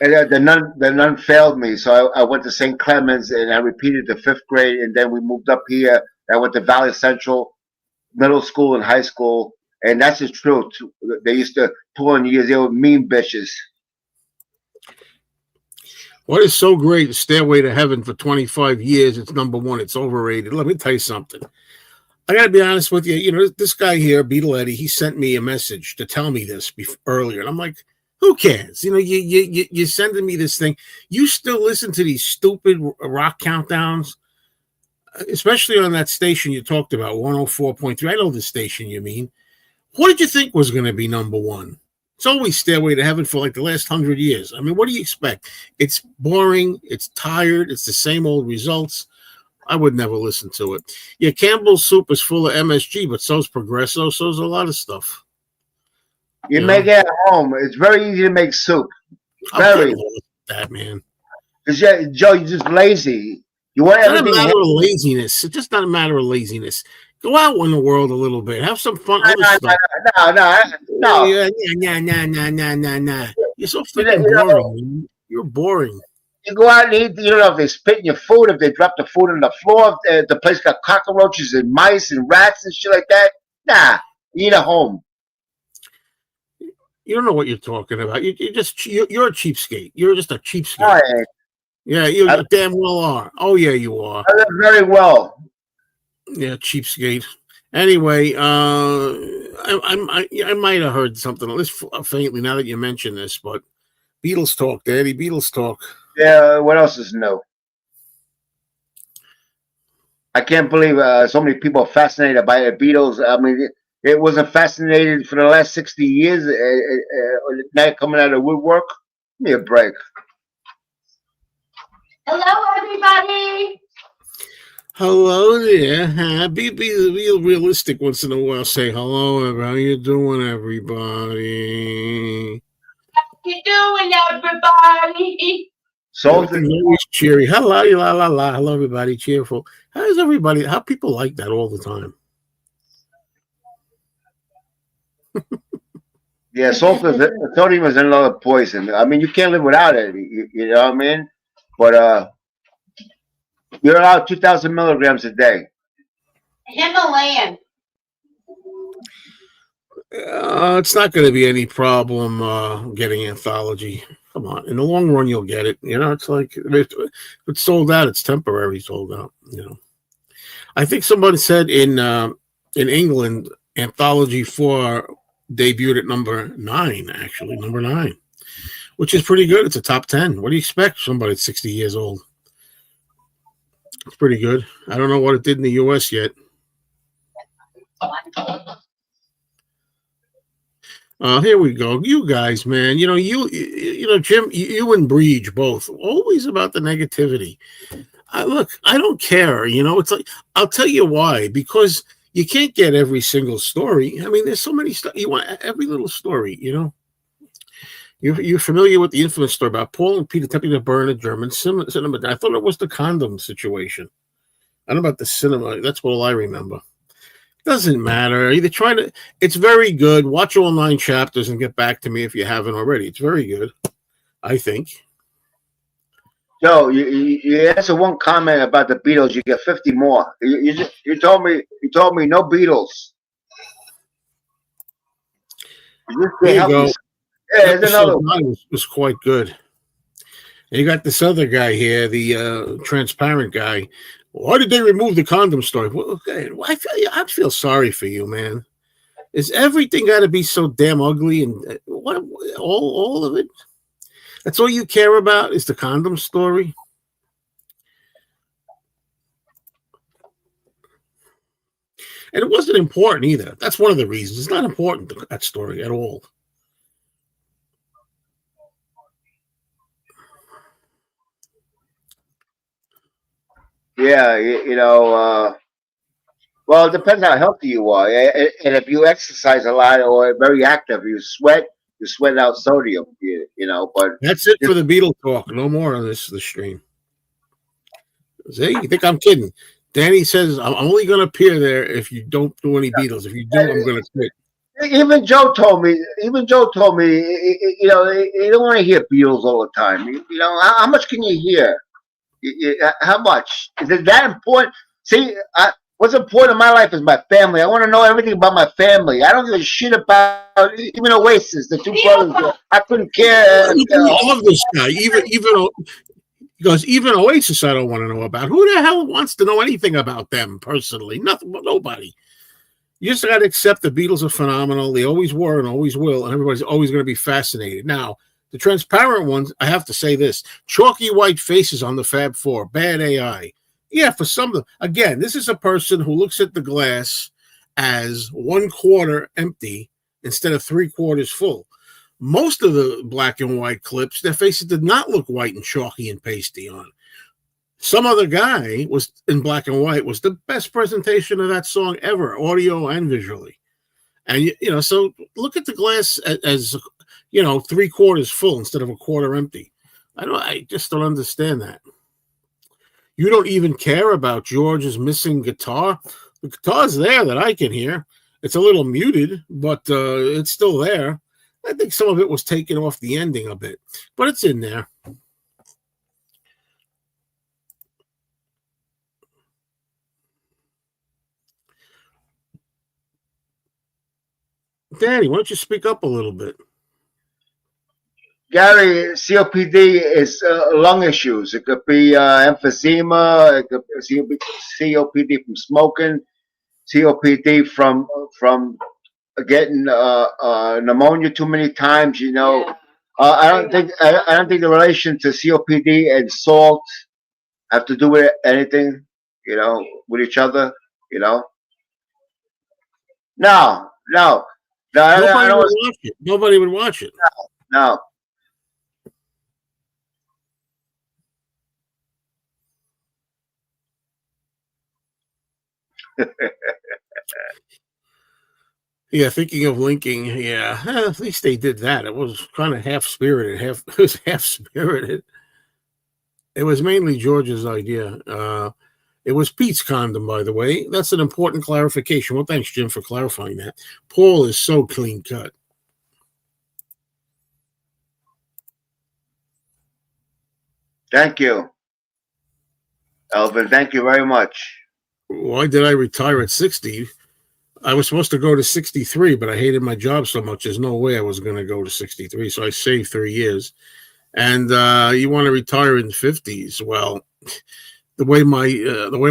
And the nun failed me, so I went to St. Clemens and I repeated the fifth grade, and then we moved up here. I went to Valley Central Middle School and high school, and that's the truth. They used to pull on you; they were mean bitches. What is so great? Stairway to Heaven for 25 years. It's number one. It's overrated. Let me tell you something. I got to be honest with you. You know, this guy here, Beetle Eddie, he sent me a message to tell me this earlier, and I'm like, who cares? You know, you're sending me this thing. You still listen to these stupid rock countdowns, especially on that station you talked about, 104.3. I know the station you mean. What did you think was going to be number one? It's always Stairway to Heaven for like the last 100 years. I mean, what do you expect? It's boring. It's tired. It's the same old results. I would never listen to it. Yeah, Campbell's Soup is full of MSG, but so's Progresso. So's a lot of stuff. You make it at home. It's very easy to make soup. Very. That man. Because Joe, you're just lazy. You want everything. It's not a matter of laziness. It's just not a matter of laziness. Go out in the world a little bit. Have some fun. No. Nah. You're so freaking boring. You're boring. You go out and eat. You don't know if they spit in your food, if they drop the food on the floor, if the place got cockroaches and mice and rats and shit like that. Nah, you eat at home. You don't know what you're talking about. You're a cheapskate. You're just a cheapskate. Right. Yeah, you damn well are. Oh yeah, you are. I live very well. Yeah, cheapskate. Anyway, I might have heard something at least faintly now that you mention this, but Beatles talk, Daddy. Beatles talk. Yeah. What else is new? I can't believe so many people are fascinated by the Beatles. I mean. It wasn't fascinated for the last 60 years. Now coming out of woodwork. Give me a break. Hello, everybody. Hello there. Be realistic once in a while. Say hello. How you doing, everybody? How you doing, everybody? So always cheery. Hello, la. Hello, everybody. Cheerful. How's everybody? How people like that all the time? Yeah, sodium is another poison. I mean, you can't live without it. You know what I mean? But you're allowed 2,000 milligrams a day. Himalayan. It's not going to be any problem getting anthology. Come on, in the long run, you'll get it. It's like if it's sold out, it's temporary sold out. I think somebody said in England, Anthology 4 debuted at number 9, actually number 9, which is pretty good. It's a top 10. What do you expect? Somebody that's 60 years old. It's pretty good. I don't know what it did in the U.S. yet. Here we go. You guys, man. Jim, you and Breege both always about the negativity. Look, I don't care. It's like I'll tell you why. Because you can't get every single story. I mean, there's so many stuff. You want every little story. You're familiar with the infamous story about Paul and Peter attempting to burn a German cinema. I thought it was the condom situation. I don't know about the cinema. That's what all I remember. Doesn't matter. Either trying to. It's very good. Watch all 9 chapters and get back to me if you haven't already. It's very good, I think. Joe, you answer one comment about the Beatles, you get 50 more. You told me no Beatles. There you go. Yeah, there's another one. Was quite good. And you got this other guy here, the transparent guy. Why did they remove the condom story? Well, okay, I feel sorry for you, man. Is everything got to be so damn ugly and what all of it? That's all you care about is the condom story? And it wasn't important either. That's one of the reasons. It's not important, that story, at all. Yeah, well, it depends how healthy you are. And if you exercise a lot or very active, you sweat out sodium, but that's it for the Beatle talk. No more on the stream. See, you think I'm kidding? Danny says, I'm only going to appear there if you don't do any Beatles. If you do, I'm going to quit. Even Joe told me, you don't want to hear Beatles all the time. How much can you hear? How much? Is it that important? See, what's important in my life is my family. I want to know everything about my family. I don't give a shit about even Oasis, the 2 brothers. I couldn't care. I love this guy. Because even Oasis, I don't want to know about. Who the hell wants to know anything about them personally? Nothing, nobody. You just got to accept the Beatles are phenomenal. They always were and always will, and everybody's always going to be fascinated. Now, the transparent ones, I have to say this. Chalky white faces on the Fab Four. Bad AI. Yeah, for some of them. Again, this is a person who looks at the glass as 1/4 empty instead of 3/4 full. Most of the black and white clips, their faces did not look white and chalky and pasty on. Some other guy was in black and white was the best presentation of that song ever, audio and visually. And, so look at the glass as 3/4 full instead of 1/4 empty. I just don't understand that. You don't even care about George's missing guitar. The guitar's there that I can hear. It's a little muted, but it's still there. I think some of it was taken off the ending a bit, but it's in there. Danny, why don't you speak up a little bit? Gary, COPD is lung issues. It could be emphysema. It could be COPD from smoking. COPD from getting pneumonia too many times. I don't think the relation to COPD and salt have to do with anything. With each other. No. Nobody would watch it. No. Yeah, thinking of linking. Yeah, at least they did that. It was kind of half-spirited. It was half-spirited. It was mainly George's idea. It was Pete's condom, by the way. That's an important clarification. Well, thanks, Jim, for clarifying that. Paul is so clean cut. Thank you, Elvin. Thank you very much. Why did I retire at 60? I was supposed to go to 63, but I hated my job so much. There's no way I was going to go to 63. So I saved 3 years. And you want to retire in the 50s? Well, the way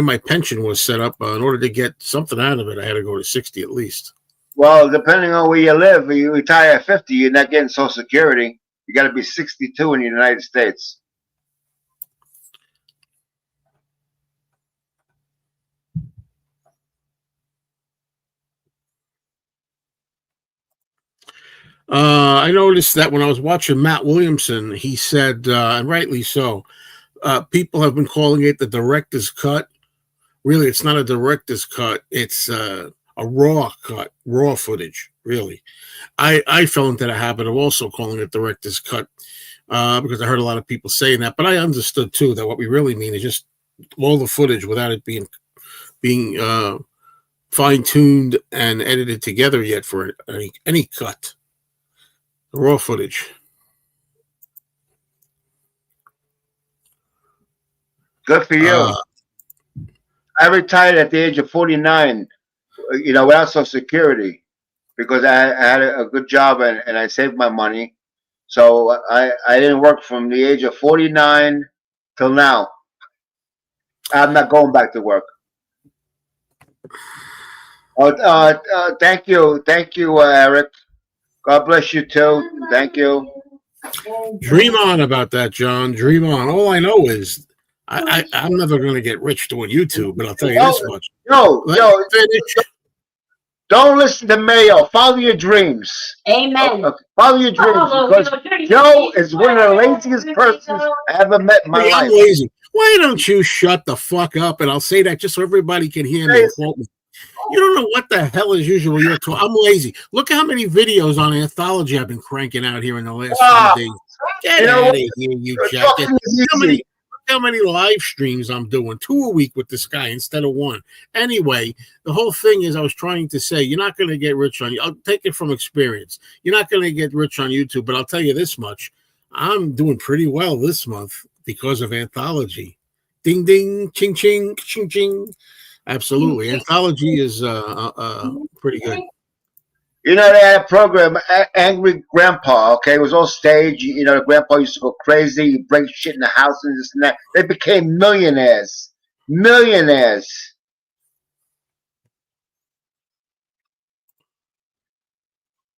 my pension was set up, in order to get something out of it, I had to go to 60 at least. Well, depending on where you live, if you retire at 50, you're not getting Social Security. You got to be 62 in the United States. I noticed that when I was watching Matt Williamson, he said, and rightly so, people have been calling it the director's cut. Really, it's not a director's cut. It's a raw cut, raw footage, really. I fell into the habit of also calling it director's cut because I heard a lot of people saying that. But I understood, too, that what we really mean is just all the footage without it being fine-tuned and edited together yet for any cut. The raw footage. Good for you. I retired at the age of 49, without Social Security, because I had a good job and I saved my money. So I didn't work from the age of 49 till now. I'm not going back to work. Thank you, Eric. God bless you too. Thank you. Dream on about that, John. Dream on. All I know is I'm never going to get rich doing YouTube, but I'll tell you this much. Don't listen to Mayo. Follow your dreams. Amen. Follow your dreams, because Joe is one of the laziest persons I ever met in my life. I'm lazy. Why don't you shut the fuck up? And I'll say that just so everybody can hear me and quote me. You don't know what the hell is usually your talk. I'm lazy. Look how many videos on anthology I've been cranking out here in the last few days. Get out of here, you jacket. How many live streams I'm doing? 2 a week with this guy instead of 1. Anyway, the whole thing is I was trying to say you're not going to get rich on you. I'll take it from experience. You're not going to get rich on YouTube, but I'll tell you this much. I'm doing pretty well this month because of anthology. Ding, ding, ching, ching, ching, ching. Absolutely. Anthology is pretty good. They had a program, Angry Grandpa, okay? It was all staged. The grandpa used to go crazy, break shit in the house and this and that. They became millionaires. Millionaires.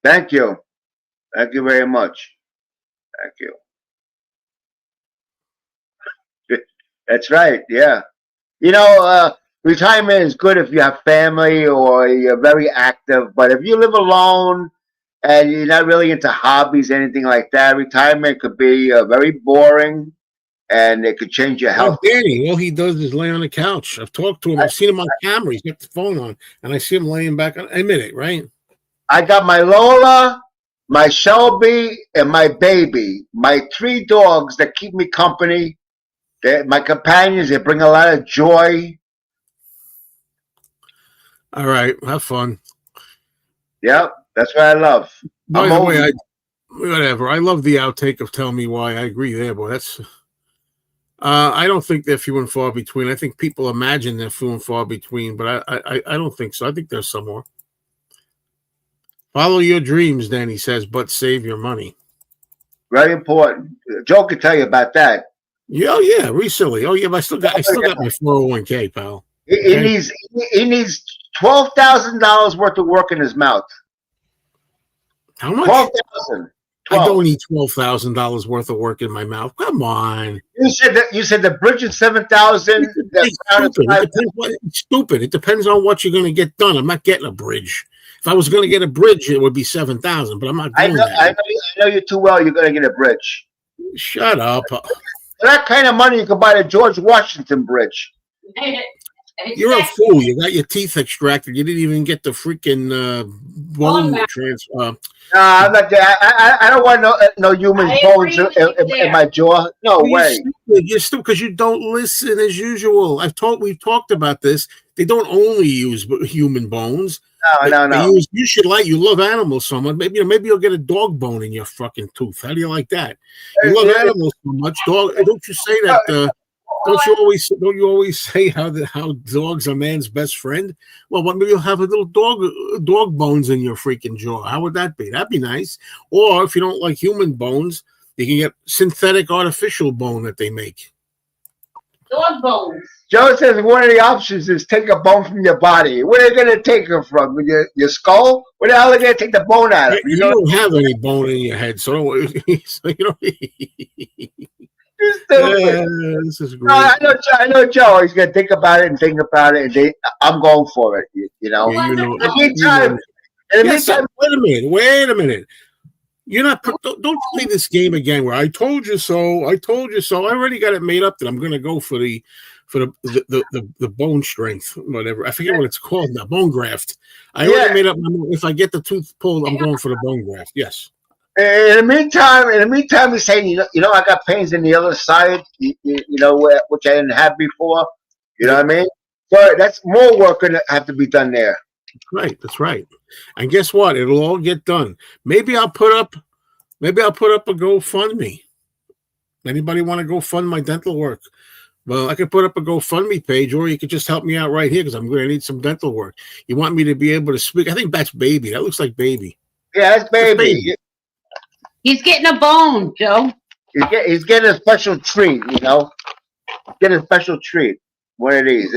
Thank you. Thank you very much. Thank you. That's right, yeah. Retirement is good if you have family or you're very active, but if you live alone and you're not really into hobbies, anything like that, retirement could be very boring, and it could change your health. Danny, all he does is lay on the couch. I've talked to him. I've seen him on camera. He's got the phone on, and I see him laying back. I admit it, right? I got my Lola, my Shelby, and my baby. My 3 dogs that keep me company. My companions, they bring a lot of joy. All right, have fun. Yep, that's what I love. By the way, whatever. I love the outtake of "Tell Me Why." I agree there, boy. That's. I don't think they're few and far between. I think people imagine they're few and far between, but I don't think so. I think there's some more. Follow your dreams, Danny says, but save your money. Very important. Joe can tell you about that. Yeah, recently. Oh yeah, but I still got my 401k, pal. He needs $12,000 worth of work in his mouth. How much? 12,000. I don't need $12,000 worth of work in my mouth. Come on. You said the bridge is 7,000. It's stupid. It depends on what you're going to get done. I'm not getting a bridge. If I was going to get a bridge, it would be 7,000. But I'm not doing that. I know you too well. You're going to get a bridge. Shut up. For that kind of money, you can buy the George Washington Bridge. You're a fool. You got your teeth extracted. You didn't even get the freaking bone transfer. I'm not. I don't want no human bones in my jaw. No way. You're stupid because you don't listen as usual. We've talked about this. They don't only use human bones. No. You love animals so much. Maybe you'll get a dog bone in your fucking tooth. How do you like that? You love animals so much. Dog. Don't you say that? don't you always say how dogs are man's best friend? Well, maybe you'll have a little dog bones in your freaking jaw. How would that be? That'd be nice. Or if you don't like human bones, you can get synthetic artificial bone that they make. Dog bones. Joe says one of the options is take a bone from your body. Where are they going to take it from? Your skull? Where the hell are they going to take the bone out of? You don't have any bone in your head, so you this is great. No, I know Joe. He's going to think about it, and I'm going for it. You know. Yeah, In the meantime, wait a minute. You're not. Don't play this game again. Where I told you so. I already got it made up that I'm going to go for the bone strength, whatever. I forget what it's called now. Bone graft. I already made up. If I get the tooth pulled, I'm going for the bone graft. Yes. In the meantime, he's saying, you know, I got pains in the other side. You know, which I didn't have before. You know what I mean? So that's more work going to have to be done there. That's right. And guess what? It'll all get done. Maybe I'll put up a GoFundMe. Anybody want to go fund my dental work? Well, I could put up a GoFundMe page, or you could just help me out right here because I'm going to need some dental work. You want me to be able to speak? I think that's Baby. That looks like Baby. Yeah, that's Baby. He's getting a bone, Joe. He's getting a special treat, you know. Getting a special treat. One of these.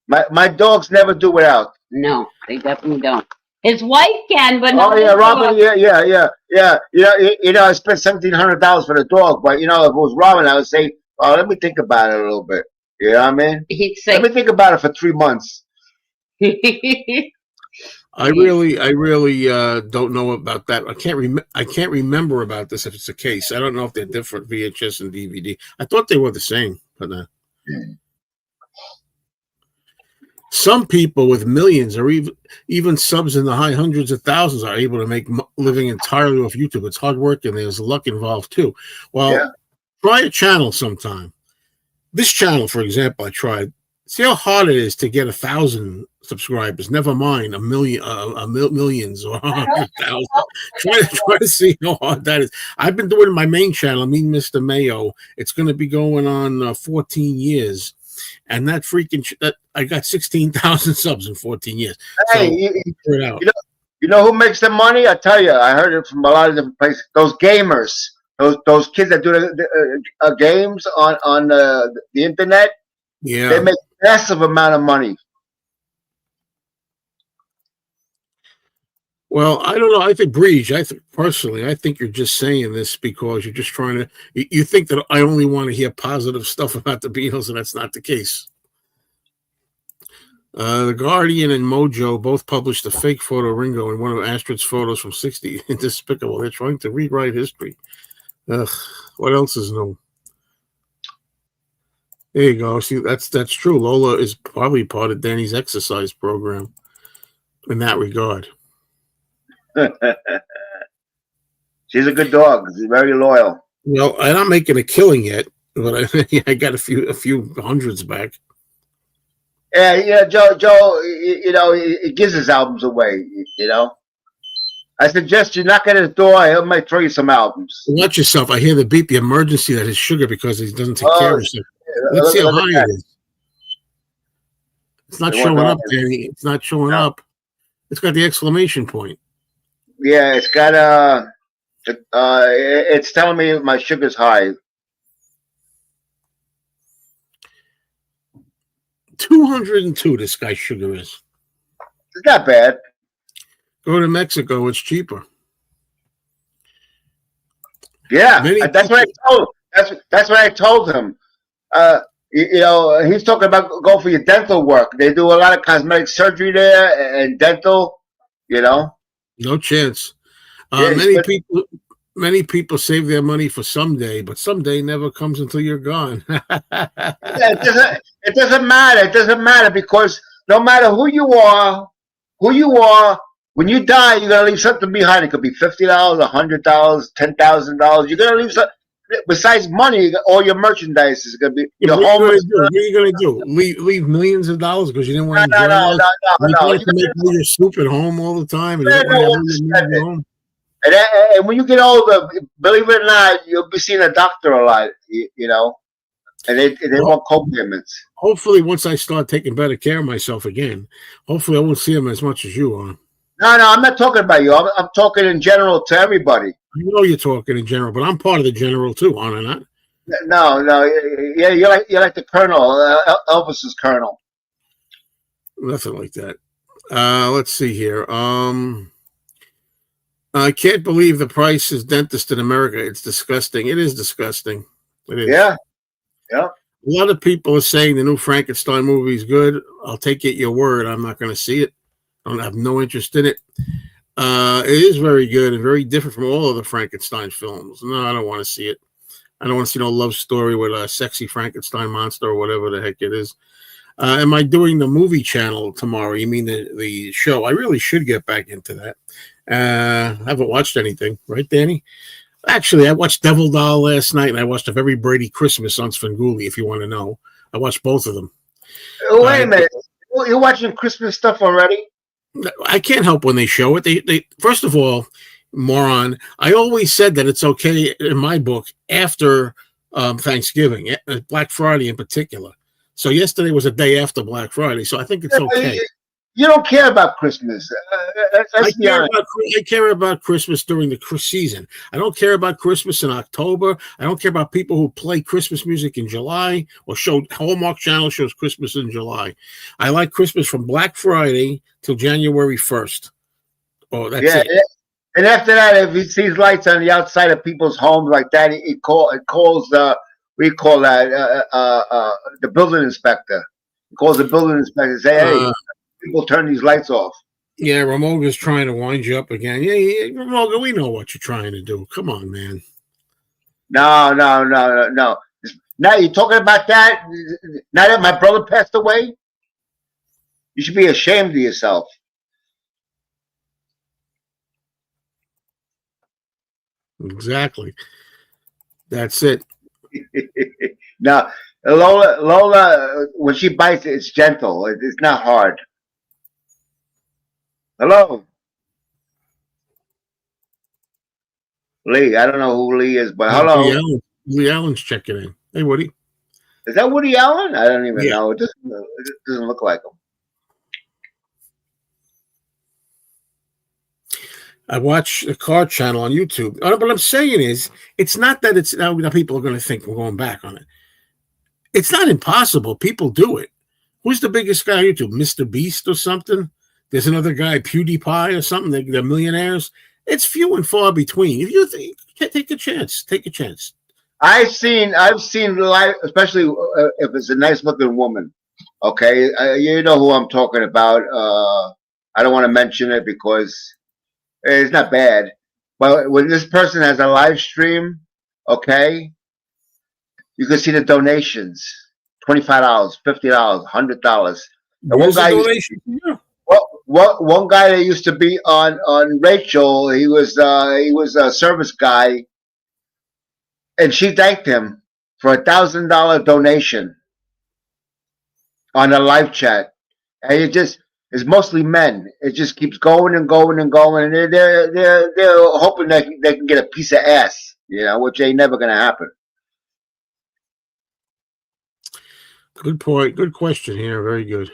My dogs never do without. No, they definitely don't. His wife can, but no. Oh yeah, Robin. Yeah. You know, I spent $1,700 for the dog, but you know, if it was Robin, I would say, "Oh, let me think about it a little bit." You know what I mean? He'd say, "Let me think about it for 3 months." I really don't know about that. I can't remember about this if it's a case. I don't know if they're different VHS and DVD. I thought they were the same, but some people with millions or even subs in the high hundreds of thousands are able to make living entirely off YouTube. It's hard work and there's luck involved too. Well, try a channel sometime. This channel, for example, I tried. See how hard it is to get 1,000 subscribers. Never mind millions or 100,000. Try to see how hard that is. I've been doing my main channel, me and Mr. Mayo. It's going to be going on 14 years. And that I got 16,000 subs in 14 years. Hey, so, you know who makes the money? I tell you, I heard it from a lot of different places. Those gamers, those kids that do the games on the internet. Yeah, they make massive amount of money. Well, I don't know. I think Breege. I think you're just saying this because you're just trying to. You think that I only want to hear positive stuff about the Beatles, and that's not the case. The Guardian and Mojo both published a fake photo of Ringo in one of Astrid's photos from '60. Despicable. They're trying to rewrite history. Ugh. What else is new? There you go. See, that's true. Lola is probably part of Danny's exercise program in that regard. She's a good dog. She's very loyal. Well, I'm not making a killing yet, but I got a few hundreds back. Yeah, Joe. You know, he gives his albums away. You know, I suggest you knock at his door. He might throw you some albums. Watch yourself. I hear the beep. The emergency that is sugar because he doesn't take care of himself. Let's see how high it is. It's not showing up, Danny. It's not showing up. It's got the exclamation point. Yeah, it's got it's telling me my sugar's high. 202. This guy's sugar is. It's not bad. Go to Mexico. It's cheaper. Yeah, that's what I told. That's what I told him. You know, he's talking about going for your dental work. They do a lot of cosmetic surgery there and dental. You know. No chance. Many people save their money for someday, but someday never comes until you're gone. It doesn't matter. It doesn't matter because no matter who you are, when you die, you're gonna leave something behind. It could be $50, $100, $10,000. You're gonna leave something. Besides money, all your merchandise is going to be your home. What are you going to do? Leave millions of dollars because you didn't want to No. You want to make all your soup at home all the time. And you don't want to have home. And when you get older, believe it or not, you'll be seeing a doctor a lot. You know, and they want co-payments. Hopefully, once I start taking better care of myself again, hopefully I won't see them as much as you are. No, I'm not talking about you. I'm talking in general to everybody. I know you're talking in general, but I'm part of the general too, aren't I not? No, yeah, you're like the colonel, Elvis's colonel. Nothing like that. Let's see here. I can't believe the price is dentist in America. It's disgusting. It is disgusting. It is. Yeah. A lot of people are saying the new Frankenstein movie is good. I'll take it your word. I'm not going to see it. I don't have no interest in it. It is very good and very different from all of the Frankenstein films. No, I don't want to see it. I don't want to see no love story with a sexy Frankenstein monster or whatever the heck it is. Am I doing the movie channel tomorrow? You mean the show? I really should get back into that. I haven't watched anything, right, Danny? Actually, I watched Devil Doll last night, and I watched A Very Brady Christmas on Svengoolie, if you want to know. I watched both of them. Wait a minute. You're watching Christmas stuff already? I can't help when they show it. They first of all, moron, I always said that it's okay in my book after Thanksgiving, Black Friday in particular. So yesterday was a day after Black Friday, so I think it's okay. You don't care about Christmas. I care about Christmas during the season. I don't care about Christmas in October. I don't care about people who play Christmas music in July or Hallmark Channel shows Christmas in July. I like Christmas from Black Friday till January 1st. Oh, that's it. And after that, if he sees lights on the outside of people's homes like that, it calls we call that the building inspector. He calls the building inspector and say, hey, people turn these lights off. Yeah, Ramoga's trying to wind you up again. Yeah, Ramoga, we know what you're trying to do. Come on, man. No. Now you're talking about that? Now that my brother passed away? You should be ashamed of yourself. Exactly. That's it. Now, Lola, when she bites, it's gentle. It's not hard. Hello, Lee. I don't know who Lee is, but hello. Lee Allen's checking in. Hey, Woody. Is that Woody Allen? I don't even know. It doesn't look like him. I watch the car channel on YouTube. What I'm saying is, it's not that it's now people are going to think we're going back on it. It's not impossible. People do it. Who's the biggest guy on YouTube? Mr. Beast or something? There's another guy, PewDiePie or something. They're millionaires. It's few and far between. If you think, take a chance. Take a chance. I've seen live, especially if it's a nice looking woman. Okay, you know who I'm talking about. I don't want to mention it because it's not bad. But when this person has a live stream, okay, you can see the donations: $25, $50, $100. And one guy. One guy that used to be on Rachel, he was a service guy, and she thanked him for $1,000 donation on a live chat, and it's mostly men. It just keeps going and going and going, and they're hoping they can get a piece of ass, which ain't never gonna happen. Good point. Good question here. Very good.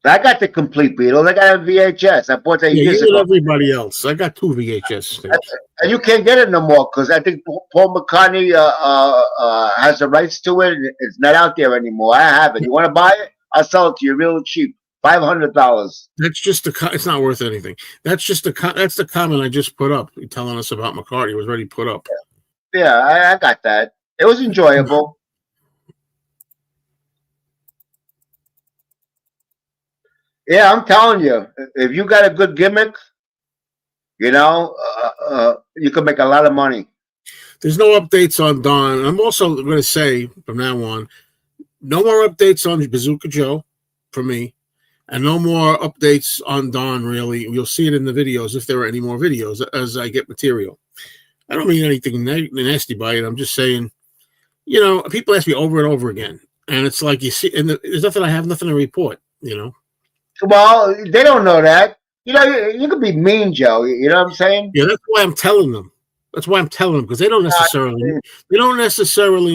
I got the complete Beatles. I got a VHS. I bought that years ago. Everybody else. I got 2 VHS tapes. And you can't get it no more because I think Paul McCartney has the rights to it. It's not out there anymore. I have it. You want to buy it? I'll sell it to you real cheap. $500. That's just it's not worth anything. That's just that's the comment I just put up. Telling us about McCartney. It was already put up. Yeah, I got that. It was enjoyable. Yeah, I'm telling you, if you got a good gimmick, you can make a lot of money. There's no updates on Don. I'm also going to say from now on, no more updates on Bazooka Joe for me, and no more updates on Don, really. You'll see it in the videos if there are any more videos as I get material. I don't mean anything nasty by it. I'm just saying, people ask me over and over again, and it's like you see, and there's nothing. I have nothing to report, Well, they don't know that. You know, you could be mean, Joe. You know what I'm saying? Yeah, that's why I'm telling them. That's why I'm telling them, because they don't necessarily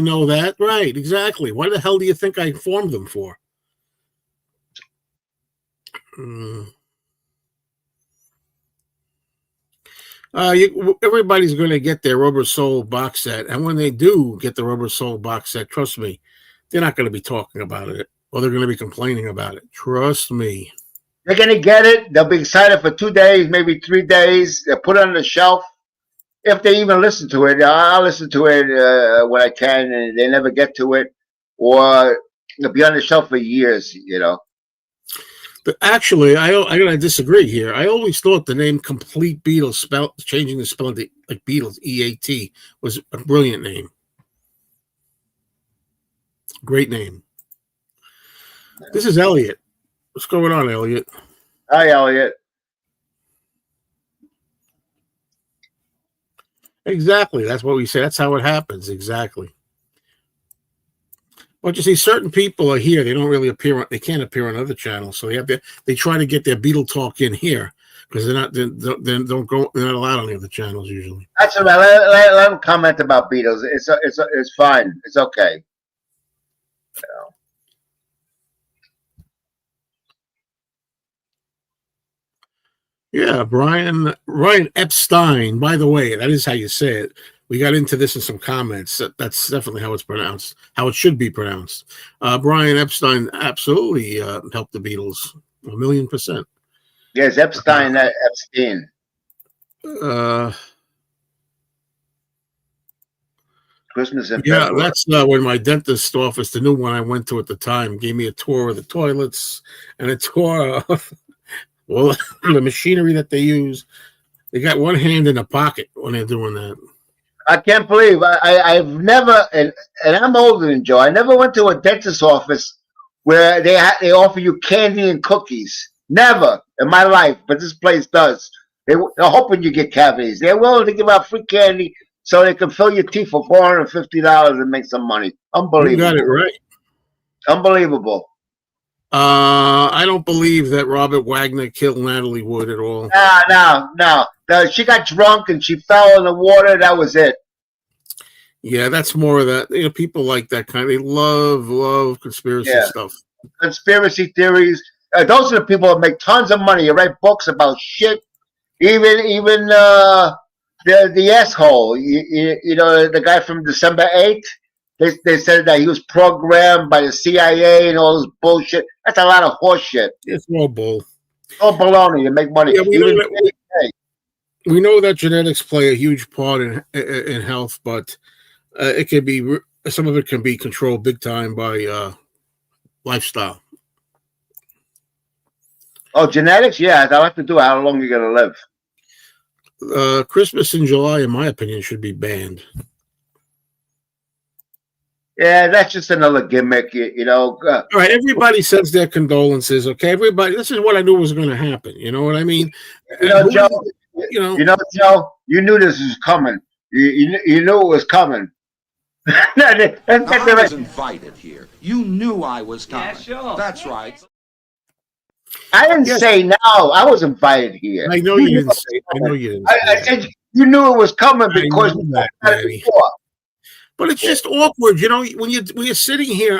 know that. Right, exactly. Why the hell do you think I informed them for? Everybody's going to get their Rubber Soul box set, and when they do get the Rubber Soul box set, trust me, they're not going to be talking about it, or they're going to be complaining about it. Trust me. They're gonna get it. They'll be excited for 2 days, maybe 3 days. They'll put it on the shelf. If they even listen to it, I'll listen to it when I can, and they never get to it, or it'll be on the shelf for years. You know. But actually, I gotta disagree here. I always thought the name Complete Beatles, changing the spelling to like Beatles, EAT, was a brilliant name. Great name. This is Elliot. What's going on, Elliot? Hi, Elliot. Exactly. That's what we say. That's how it happens. Exactly. But you see, certain people are here. They don't really appear. They can't appear on other channels, so they try to get their Beatle talk in here because they're not allowed on the other channels usually. That's all right. Let them comment about Beatles. It's fine. It's okay. You know. Yeah, Ryan Epstein. By the way, that is how you say it. We got into this in some comments. That's definitely how it's pronounced, how it should be pronounced. Brian Epstein absolutely helped the Beatles 1,000,000%. Yes, Epstein. Christmas in February. That's when my dentist office, the new one I went to at the time, gave me a tour of the toilets and a tour of the machinery that they use. They got one hand in the pocket when they're doing that. I can't believe I've never, and I'm older than Joe. I never went to a dentist's office where they offer you candy and cookies. Never in my life, but this place does. They're hoping you get cavities. They're willing to give out free candy so they can fill your teeth for $450 and make some money. Unbelievable. You got it right. Unbelievable. I don't believe that Robert Wagner killed Natalie Wood at all. No. She got drunk and she fell in the water. That was it. Yeah, that's more of that. You know, people like that kind. They love conspiracy stuff. Conspiracy theories. Those are the people that make tons of money. They write books about shit. Even the asshole. You know, the guy from December 8th. They said that he was programmed by the CIA and all this bullshit. That's a lot of horse shit. It's all bull. All baloney to make money. Yeah, we know that genetics play a huge part in health, but it can be, some of it can be controlled big time by lifestyle. Oh, genetics? Yeah, that'll have to do how long you're going to live. Christmas in July, in my opinion, should be banned. Yeah, that's just another gimmick, you know. All right, everybody sends their condolences, okay? Everybody, this is what I knew was going to happen. You know what I mean? You know, Joe, Joe, you knew this was coming. You knew it was coming. I was invited here. You knew I was coming. Yeah, sure. That's right. I didn't say no. I was invited here. I know you didn't say. I know you didn't. I said you knew it was coming because we had it before. But it's just awkward, you know. When you're sitting here,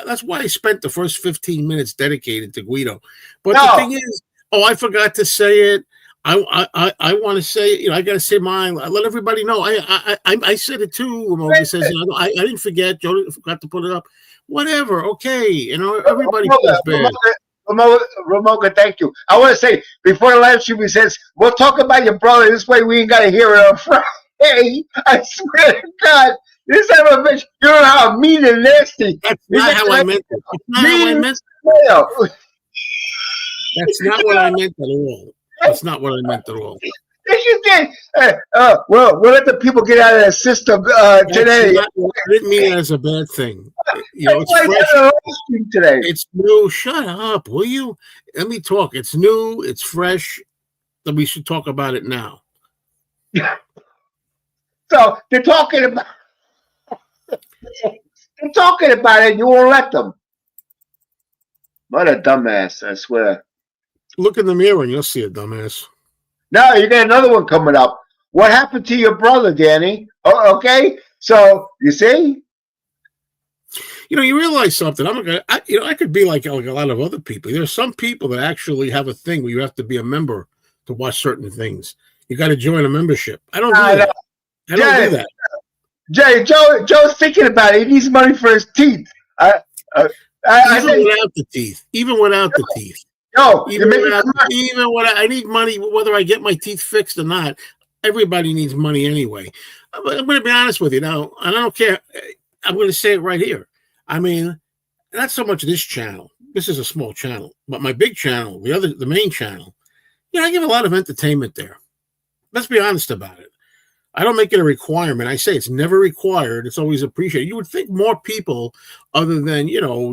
that's why I spent the first 15 minutes dedicated to Guido. But the thing is, I forgot to say it. I want to say it. You know, I got to say mine. I let everybody know. I said it too. Ramon says, you know, I didn't forget. Joe forgot to put it up. Whatever. Okay. You know, everybody feels bad. Ramoga, thank you. I want to say before the live stream, he says we'll talk about your brother. This way, we ain't got to hear it on Friday. I swear to God. This son of a bitch, you know how mean and nasty. That's not how I meant it. That's not what I meant at all. That's not what I meant at all. Yes, you did. Well, we'll let the people get out of their system today. I didn't mean it as a bad thing. You know, it's fresh. Today. It's new. Shut up, will you? Let me talk. It's new. It's fresh. Then we should talk about it now. So they're talking about. They're talking about it, and you won't let them. What a dumbass, I swear. Look in the mirror and you'll see it, dumbass. Now you got another one coming up. What happened to your brother, Danny? Oh, okay. So you see, You realize something. I could be like a lot of other people. There's some people that actually have a thing where you have to be a member to watch certain things. You got to join a membership. I don't do that. I don't do that. Jay, Joe's thinking about it. He needs money for his teeth. Even without the teeth. No, I need money, whether I get my teeth fixed or not. Everybody needs money anyway. I'm going to be honest with you now, and I don't care. I'm going to say it right here. I mean, not so much this channel. This is a small channel, but my big channel, the main channel, I give a lot of entertainment there. Let's be honest about it. I don't make it a requirement. I say it's never required. It's always appreciated. You would think more people other than,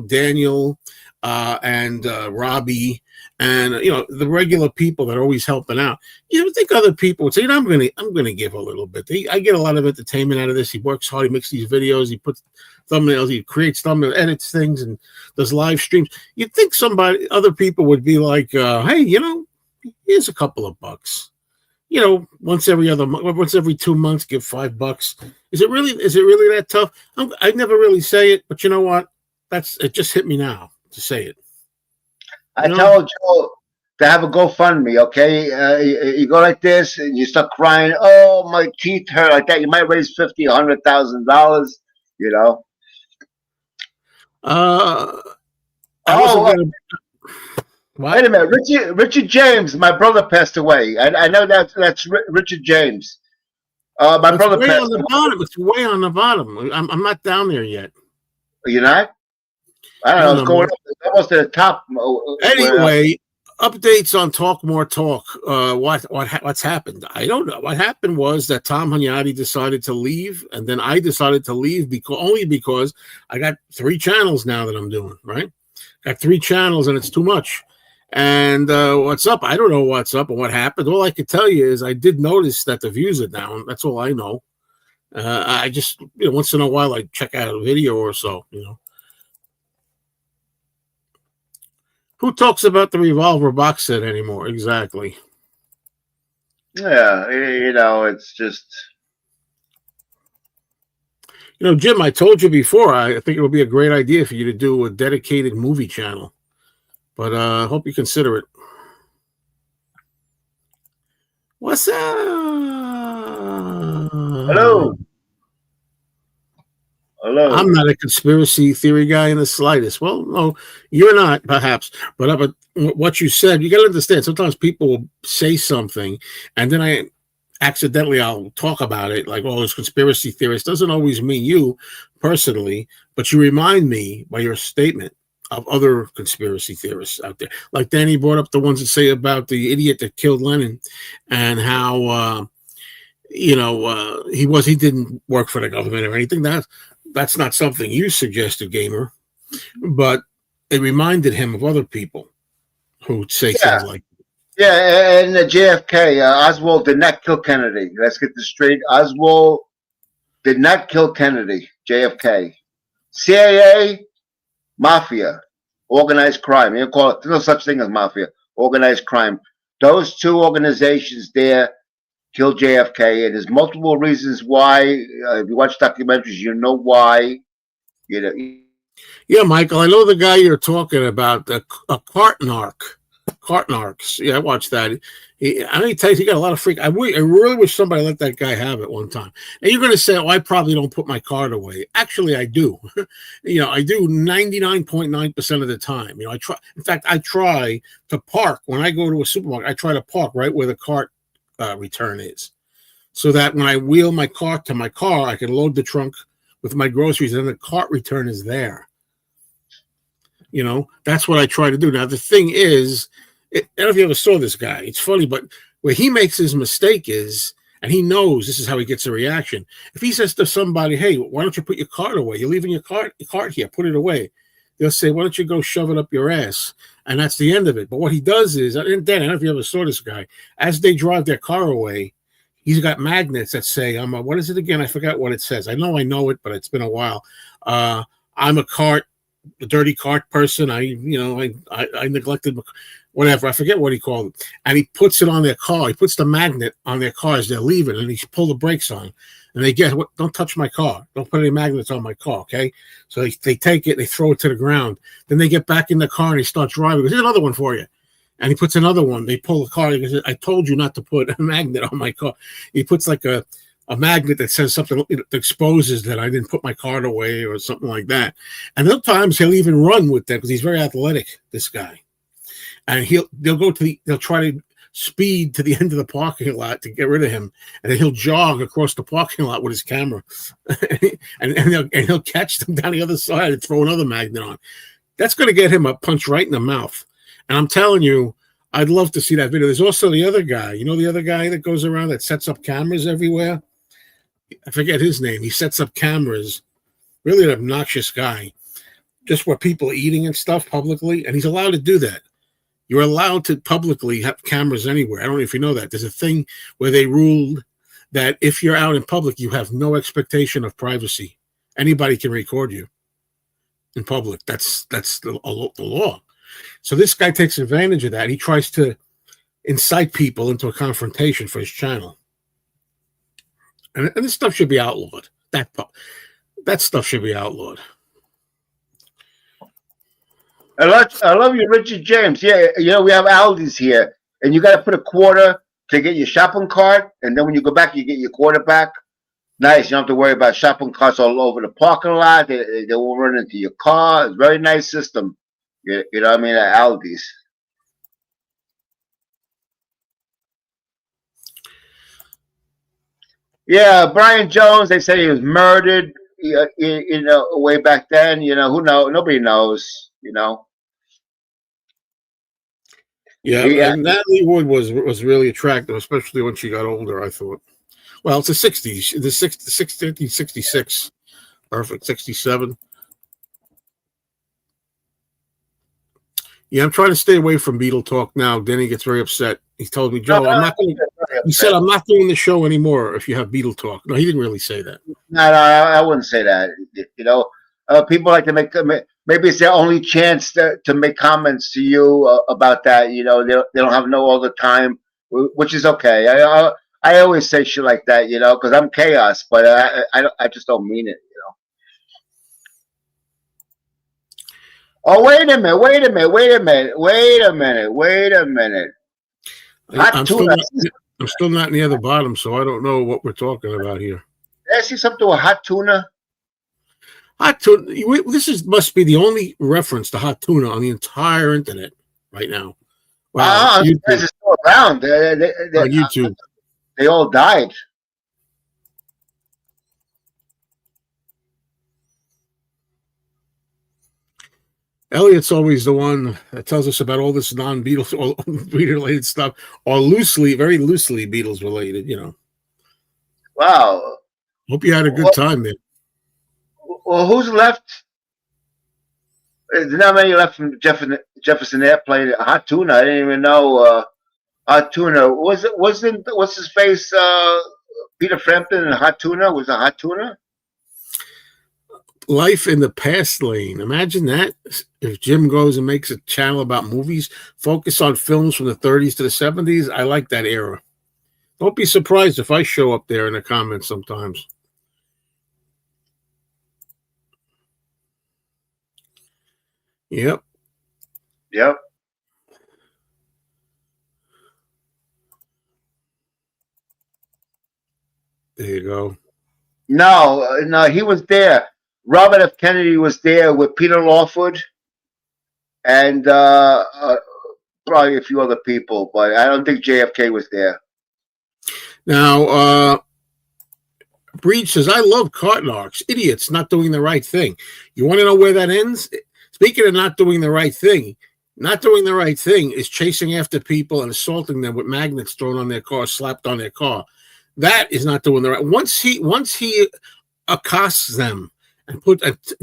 Daniel and Robbie and, the regular people that are always helping out. You would think other people would say, I'm going to give a little bit. I get a lot of entertainment out of this. He works hard. He makes these videos. He puts thumbnails. He creates thumbnails, edits things, and does live streams. You'd think other people would be like, hey, here's a couple of bucks. Once every 2 months, give $5. Is it really that tough? I never really say it, but you know what? It just hit me now to say it. I told Joe to have a GoFundMe, okay? You go like this and you start crying, oh, my teeth hurt like that. You might raise $50,000 or $100,000, Wait a minute, Richard James, my brother passed away. I know that's Richard James. My brother way passed on the bottom. It's way on the bottom. I'm not down there yet. You're not? I don't know. It's going up almost to the top. Anyway, updates on Talk More Talk. What's happened? I don't know. What happened was that Tom Hunyadi decided to leave, and then I decided to leave only because I got 3 channels now that I'm doing. Right? Got 3 channels, and it's too much. And what's up? I don't know what's up and what happened. All I can tell you is I did notice that the views are down. That's all I know. I just once in a while I check out a video or so. Who talks about the Revolver box set anymore? Exactly. Yeah, it's just. Jim, I told you before. I think it would be a great idea for you to do a dedicated movie channel. But I hope you consider it. What's up? Hello. I'm not a conspiracy theory guy in the slightest. Well, no, you're not, perhaps. But what you said, you got to understand. Sometimes people will say something, and then I'll talk about it like, oh, it's conspiracy theorist. Doesn't always mean you personally, but you remind me by your statement of other conspiracy theorists out there. Like Danny brought up the ones that say about the idiot that killed Lenin and how, he didn't work for the government or anything. That's not something you suggested, Gamer, but it reminded him of other people who say things like that. Yeah, and JFK, Oswald did not kill Kennedy. Let's get this straight. Oswald did not kill Kennedy, JFK. CIA, mafia, organized crime. You call it, there's no such thing as mafia, organized crime. Those 2 organizations there killed JFK, and there's multiple reasons why. If you watch documentaries, you know why. Yeah, Michael, I know the guy you're talking about, a Cartnarks. Yeah, I watched that. He got a lot of freak. I really wish somebody let that guy have it one time. And you're going to say, oh, I probably don't put my card away. Actually, I do. I do 99.9% of the time. I try. In fact, I try to park when I go to a supermarket. I try to park right where the cart return is, so that when I wheel my cart to my car, I can load the trunk with my groceries, and the cart return is there. That's what I try to do. Now, the thing is, I don't know if you ever saw this guy. It's funny, but where he makes his mistake is, and he knows this is how he gets a reaction. If he says to somebody, hey, why don't you put your cart away? You're leaving your cart here, put it away. They'll say, why don't you go shove it up your ass? And that's the end of it. But what he does is, and Dan, I don't know if you ever saw this guy, as they drive their car away, he's got magnets that say, what is it again? I forgot what it says. I know it, but it's been a while. I'm a cart the dirty cart person. I neglected whatever. I forget what he called it. And he puts it on their car. He puts the magnet on their car as they're leaving, and he pull the brakes on. And they get, don't touch my car. Don't put any magnets on my car, okay? So they take it, they throw it to the ground. Then they get back in the car and he starts driving. He goes, here's another one for you. And he puts another one. They pull the car. He goes, I told you not to put a magnet on my car. He puts like a magnet that says something that exposes that I didn't put my card away or something like that. And sometimes he'll even run with that because he's very athletic, this guy. And they'll try to speed to the end of the parking lot to get rid of him, and then he'll jog across the parking lot with his camera, and he'll catch them down the other side and throw another magnet on. That's going to get him a punch right in the mouth. And I'm telling you, I'd love to see that video. There's also the other guy. You know the other guy that goes around that sets up cameras everywhere? I forget his name. He sets up cameras. Really an obnoxious guy. Just where people are eating and stuff publicly, and he's allowed to do that. You're allowed to publicly have cameras anywhere. I don't know if you know that. There's a thing where they ruled that if you're out in public, you have no expectation of privacy. Anybody can record you in public. That's the law. So this guy takes advantage of that. He tries to incite people into a confrontation for his channel. And this stuff should be outlawed. That stuff should be outlawed. I love you, Richard James. Yeah, we have Aldi's here, and you got to put a quarter to get your shopping cart, and then when you go back, you get your quarter back. Nice. You don't have to worry about shopping carts all over the parking lot. They won't run into your car. It's a very nice system. You know what I mean? At Aldi's. Yeah, Brian Jones. They say he was murdered. Way back then. Who knows? Nobody knows. Yeah, and Natalie Wood was really attractive, especially when she got older, I thought. Well, it's the 60s, the 1966, perfect, 67. Yeah, I'm trying to stay away from Beatle talk now. Denny gets very upset. He told me, Joe, he said, I'm not doing the show anymore if you have Beatle talk. No, he didn't really say that. No, I wouldn't say that. People like to make, maybe it's their only chance to make comments to you about that. They don't have all the time, which is okay. I always say shit like that, because I'm chaos, but I just don't mean it, Oh, wait a minute. I'm still not near the bottom, so I don't know what we're talking about here. Did I see something with hot tuna? Hot tuna. Must be the only reference to hot tuna on the entire internet right now. Wow, you guys are still around. On YouTube. They all died. Elliot's always the one that tells us about all this non-Beatles or Beatles-related stuff, or very loosely Beatles-related, Wow. Hope you had a good time there. Well, who's left? There's not many left from Jefferson Airplane. Hot tuna. I didn't even know. Hot tuna. Wasn't what's his face? Peter Frampton and hot tuna. Was it hot tuna? Life in the past lane. Imagine that. If Jim goes and makes a channel about movies, focus on films from the 30s to the 70s. I like that era. Don't be surprised if I show up there in the comments sometimes. Yep. Yep. There you go. No, he was there. Robert F. Kennedy was there with Peter Lawford and probably a few other people, but I don't think JFK was there. Now, Breach says, I love cart narcs. Idiots not doing the right thing. You want to know where that ends? Speaking of not doing the right thing is chasing after people and assaulting them with magnets thrown on their car, slapped on their car. That is not doing the right. Once he accosts them and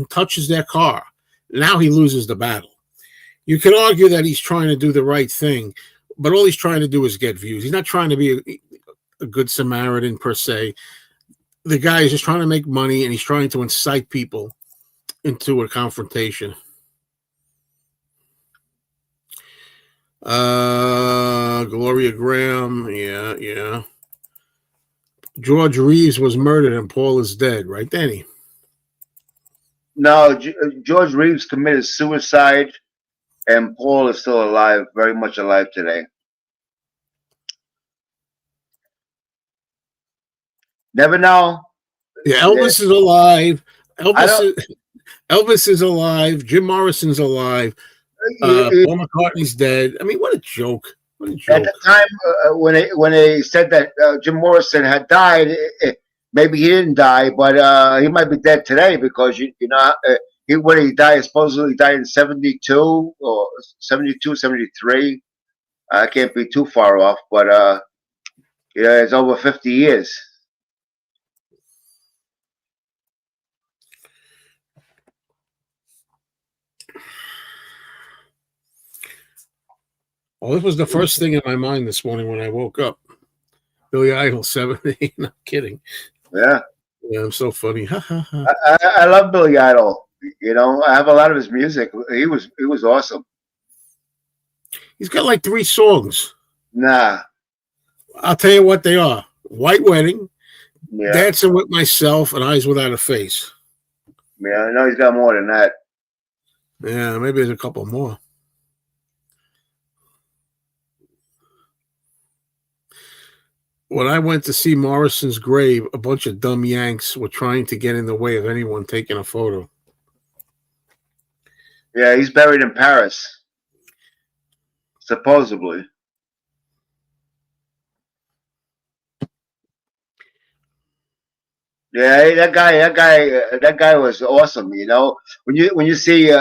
touches their car, now he loses the battle. You can argue that he's trying to do the right thing, but all he's trying to do is get views. He's not trying to be a good Samaritan per se. The guy is just trying to make money, and he's trying to incite people into a confrontation. Gloria Graham. Yeah, yeah. George Reeves was murdered and Paul is dead, right, Danny? No, George Reeves committed suicide, and Paul is still alive, very much alive today. Never know. Yeah, Elvis is alive. I don't. Elvis is alive. Jim Morrison's alive. Paul McCartney's dead. I mean, what a joke! What a At joke! the time when they said that Jim Morrison had died, maybe he didn't die, but he might be dead today because when he died, supposedly died in 72 or 72, 73. I can't be too far off, but it's over 50 years. Well, this was the first thing in my mind this morning when I woke up. Billy Idol, 70. Not kidding. Yeah. Yeah, I'm so funny. I love Billy Idol. I have a lot of his music. He was awesome. He's got like 3 songs. Nah. I'll tell you what they are: White Wedding, Yeah. Dancing with Myself, and Eyes Without a Face. Yeah, I know he's got more than that. Yeah, maybe there's a couple more. When I went to see Morrison's grave, a bunch of dumb Yanks were trying to get in the way of anyone taking a photo. Yeah, he's buried in Paris, supposedly. Yeah, that guy was awesome. When you see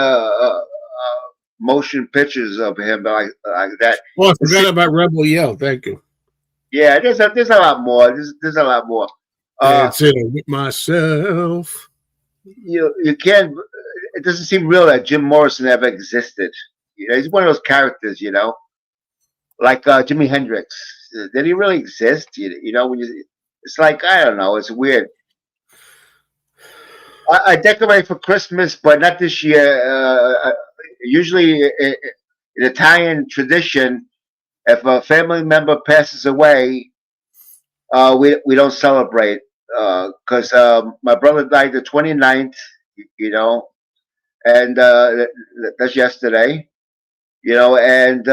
motion pictures of him like that. Oh, I forgot about Rebel Yell. Thank you. Yeah, there's a lot more. There's a lot more. Dancing with Myself. You can't. It doesn't seem real that Jim Morrison ever existed. He's one of those characters. Like Jimi Hendrix. Did he really exist? It's like, I don't know. It's weird. I decorate for Christmas, but not this year. Usually, in Italian tradition, if a family member passes away, we don't celebrate because my brother died the 29th, and that's yesterday, and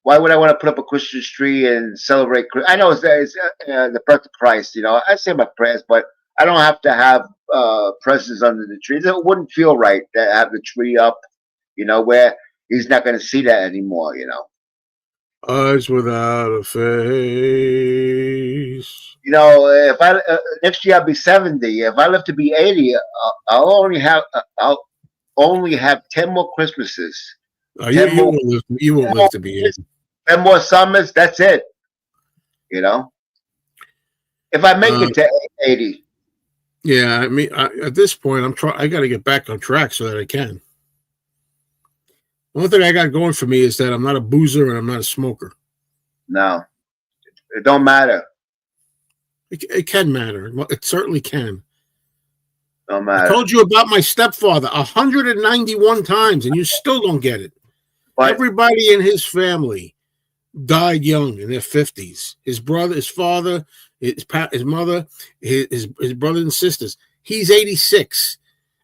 why would I want to put up a Christmas tree and celebrate? I know it's the birth of Christ. I say my prayers, but I don't have to have presents under the tree. It wouldn't feel right to have the tree up, where he's not going to see that anymore. Eyes Without a Face. If I next year I'll be 70. If I live to be 80, I'll only have 10 more Christmases. You won't live to be 80. 10 more summers. That's it. If I make it to 80. Yeah, I mean, at this point, I got to get back on track so that I can. The only thing I got going for me is that I'm not a boozer and I'm not a smoker. No, it don't matter. It can matter. It certainly can. Don't matter. I told you about my stepfather 191 times, and you still don't get it. But everybody in his family died young in their 50s. His brother, his father, his mother, his brothers and sisters. He's 86,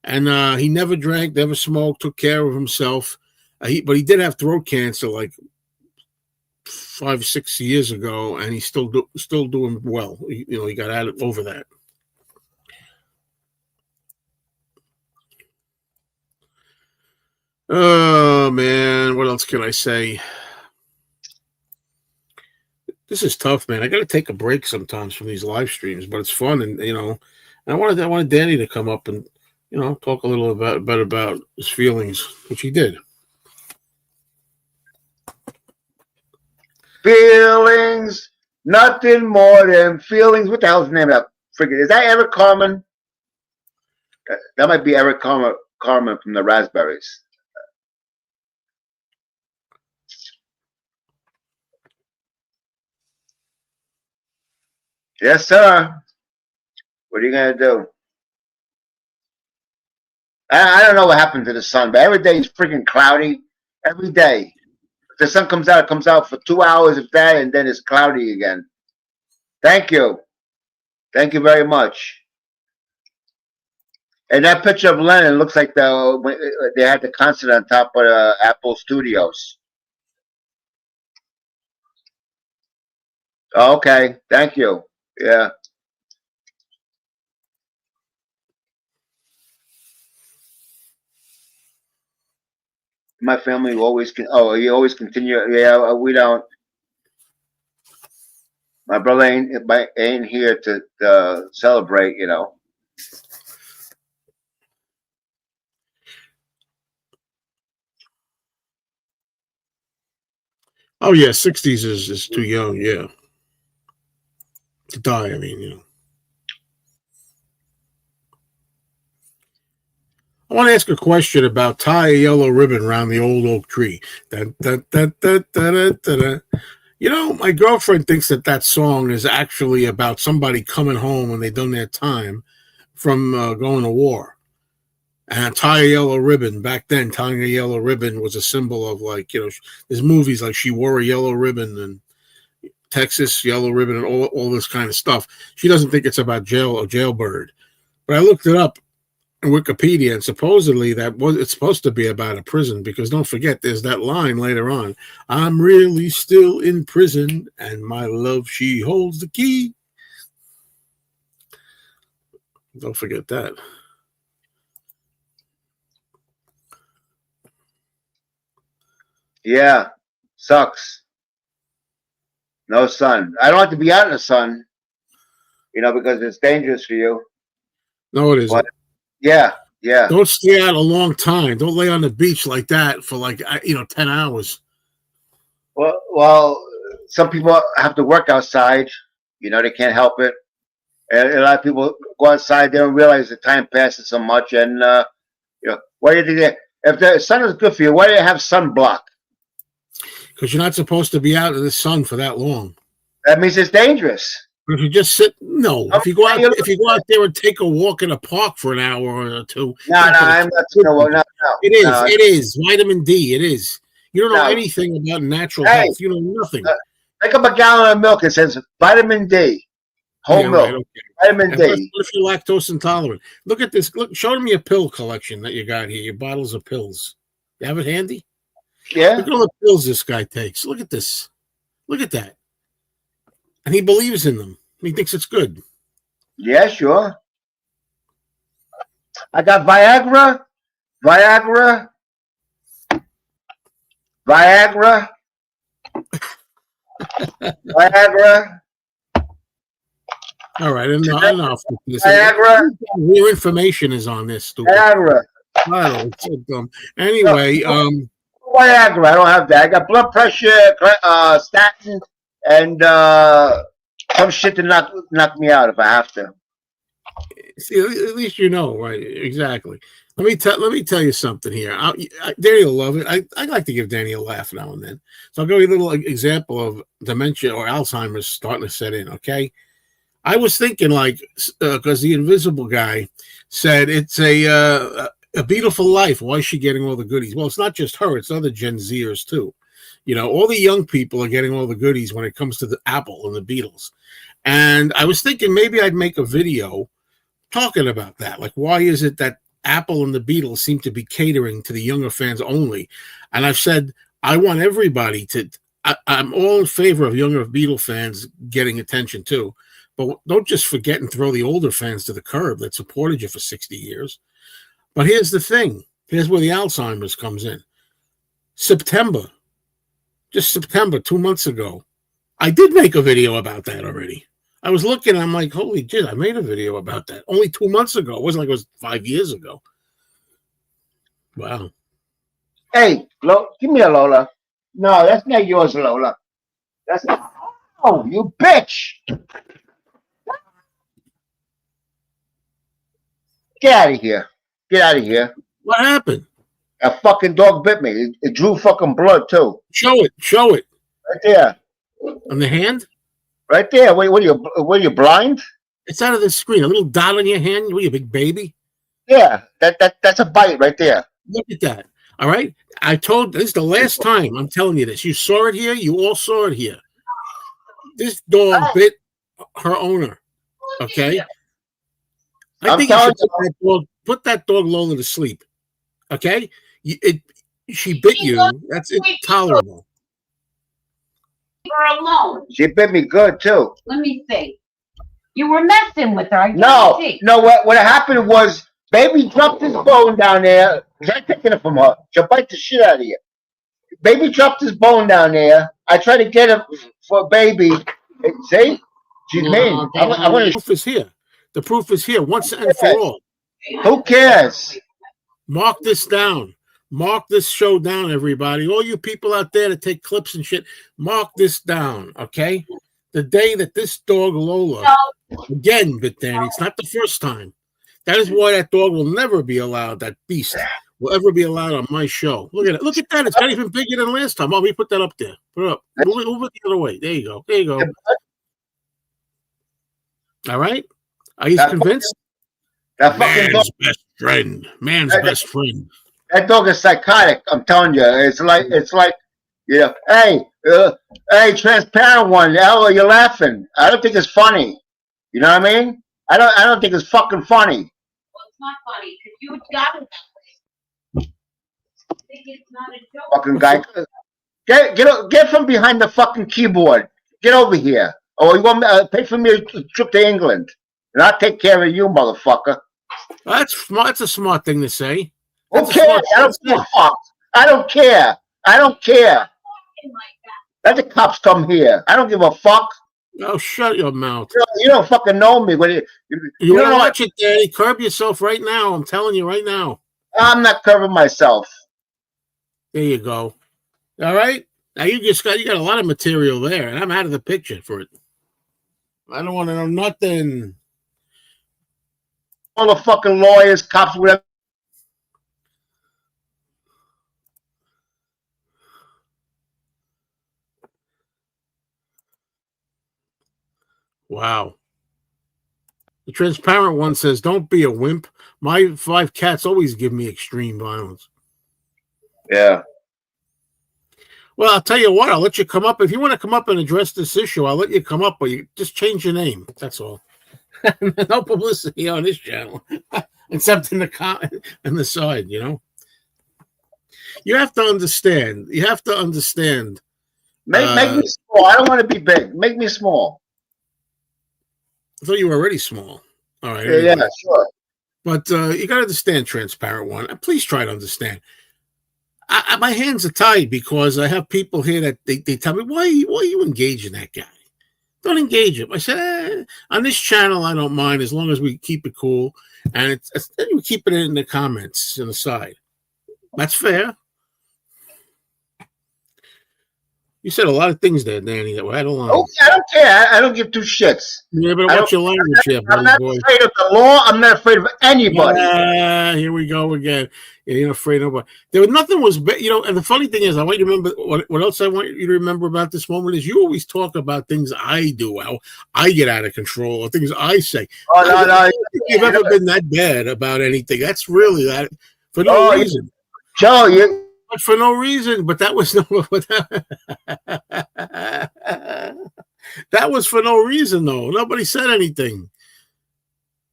and he never drank, never smoked, took care of himself. But he did have throat cancer like 5 or 6 years ago, and he's still doing well. He got over that. Oh man, what else can I say? This is tough, man. I got to take a break sometimes from these live streams, but it's fun, and I wanted Danny to come up and talk a little about his feelings, which he did. Feelings, nothing more than feelings. What the hell's the name of that? Freaking, is that Eric Carmen? That might be Eric Carmen from the Raspberries. Yes, sir. What are you gonna do? I don't know what happened to the sun, but every day is freaking cloudy. Every day. the sun comes out, it comes out for 2 hours if that, and then it's cloudy again. Thank you. Thank you very much. And that picture of Lennon looks like they had the concert on top of Apple Studios. Okay, thank you. Yeah. My family always you always continue. Yeah, we don't. My brother ain't here to celebrate, you know. Oh yeah, 60s is too young, yeah. To die, I mean, you know. I want to ask a question about tie a yellow ribbon around the old oak tree. Dun, dun, dun, dun, dun, dun, dun, dun. You know, my girlfriend thinks that song is actually about somebody coming home when they've done their time from going to war. And tie a yellow ribbon. Back then, tying a yellow ribbon was a symbol of, like, you know, there's movies like She Wore a Yellow Ribbon and Texas Yellow Ribbon and all this kind of stuff. She doesn't think it's about jailbird. But I looked it up in Wikipedia, and supposedly it's supposed to be about a prison, because don't forget, there's that line later on, I'm really still in prison, and my love, she holds the key. Don't forget that. Yeah, sucks. No sun. I don't like to be out in the sun, you know, because it's dangerous for you. No, it isn't. But, yeah. Don't stay out a long time. Don't lay on the beach like that for 10 hours. Well, some people have to work outside. You know, they can't help it. And a lot of people go outside, they don't realize the time passes so much. And, you know, why do you think if the sun is good for you, why do you have sunblock? Because you're not supposed to be out in the sun for that long. That means it's dangerous. If you just sit, no. If you go out there and take a walk in a park for an hour or two. No, I'm not. No. It is vitamin D. It is. You don't know anything about natural health. You know nothing. Pick up a gallon of milk. It says vitamin D, whole milk. Right, okay. Vitamin D. What if you're lactose intolerant? Look at this. Look, show them your pill collection that you got here. Your bottles of pills. You have it handy? Yeah. Look at all the pills this guy takes. Look at this. Look at that. And he believes in them. He thinks it's good. Yeah, sure. I got Viagra. All right, enough. Viagra. Your information is on this. Stupid. Viagra. I don't know. It's so dumb. Anyway, Viagra. I don't have that. I got blood pressure, statin, and some shit to knock me out if I have to. See, at least you know, right? Exactly. Let me tell you something here. Danny will love it. I like to give Danny a laugh now and then. So I'll give you a little example of dementia or Alzheimer's starting to set in. Okay, I was thinking because the Invisible Guy said it's a beautiful life. Why is she getting all the goodies? Well, it's not just her; it's other Gen Zers too. You know, all the young people are getting all the goodies when it comes to the Apple and the Beatles. And I was thinking maybe I'd make a video talking about that. Like, why is it that Apple and the Beatles seem to be catering to the younger fans only? And I've said, I want everybody I'm all in favor of younger Beatle fans getting attention too. But don't just forget and throw the older fans to the curb that supported you for 60 years. But here's the thing. Here's where the Alzheimer's comes in. September, 2 months ago, I did make a video about that already. I was looking, I'm like, holy shit, I made a video about that only 2 months ago. It wasn't like it was 5 years ago. Wow. Hey, give me a Lola. No, that's not yours, Lola. That's not. Oh, you bitch. Get out of here. Get out of here. What happened? A fucking dog bit me. It drew fucking blood, too. Show it. Right there. On the hand? Right there. What are you blind? It's out of the screen. A little dot on your hand. What are you, big baby? Yeah, that's a bite right there. Look at that. All right. This is the last time I'm telling you this. You saw it here. You all saw it here. This dog bit her owner. Okay. I think you should put that dog Lola to sleep. Okay. She bit you. That's intolerable. Leave her alone. She bit me good too. Let me see. You were messing with her. No. What happened was, baby dropped his bone down there. I'm taking it from her. She'll bite the shit out of you. Baby dropped his bone down there. I tried to get him for baby. See? She's mean. The proof is here. The proof is here once and for all. Who cares? Mark this down. Mark this show down, everybody. All you people out there that take clips and shit, mark this down, okay? The day that this dog Lola again bit Danny, it's not the first time. That is why that dog will never be allowed, that beast will ever be allowed on my show. Look at it. Look at that. It's not even bigger than last time. Oh, we put that up there. Put it up. Move it the other way. There you go. There you go. All right? Are you convinced? Man's best friend. Man's best friend. That dog is psychotic. I'm telling you. It's like, hey, transparent one. Hell, you're laughing. I don't think it's funny. You know what I mean? I don't think it's fucking funny. Well, it's not funny because you got it that way. I think it's not a joke. Fucking guy, get from behind the fucking keyboard. Get over here. Or you want me pay for me a trip to England, and I'll take care of you, motherfucker. That's smart. That's a smart thing to say. Okay, I don't give a fuck. I don't care. I don't care. Let the cops come here. I don't give a fuck. Oh, shut your mouth. You don't fucking know me. You want to watch it, Daddy? Curb yourself right now. I'm telling you right now. I'm not curbing myself. There you go. All right. Now you got a lot of material there, and I'm out of the picture for it. I don't want to know nothing. All the fucking lawyers, cops, whatever. Wow. The transparent one says, "Don't be a wimp. My 5 cats always give me extreme violence." Yeah. Well, I'll tell you what. I'll let you come up. If you want to come up and address this issue, I'll let you come up, but you just change your name. That's all. No publicity on this channel, except in the side, you know. You have to understand. Make me small. I don't want to be big. Make me small. I thought you were already small. All right. Yeah, sure. But you got to understand, transparent one. Please try to understand. My hands are tied because I have people here that they tell me, why are you engaging that guy? Don't engage him. I said, on this channel, I don't mind as long as we keep it cool. And we keep it in the comments on the side. That's fair. You said a lot of things there, Danny, that were out of line. Okay, I don't care. I don't give 2 shits. Yeah, but watch your language here, buddy. I'm not afraid of the law. I'm not afraid of anybody. Here we go again. You're not afraid of nobody. Nothing was, and the funny thing is, I want you to remember, what else I want you to remember about this moment is you always talk about things I do, how I get out of control, or things I say. Oh, no. I don't think you've ever been that bad about anything. That's really that, for no reason. Joe, But for no reason, but that was that was for no reason, though. Nobody said anything.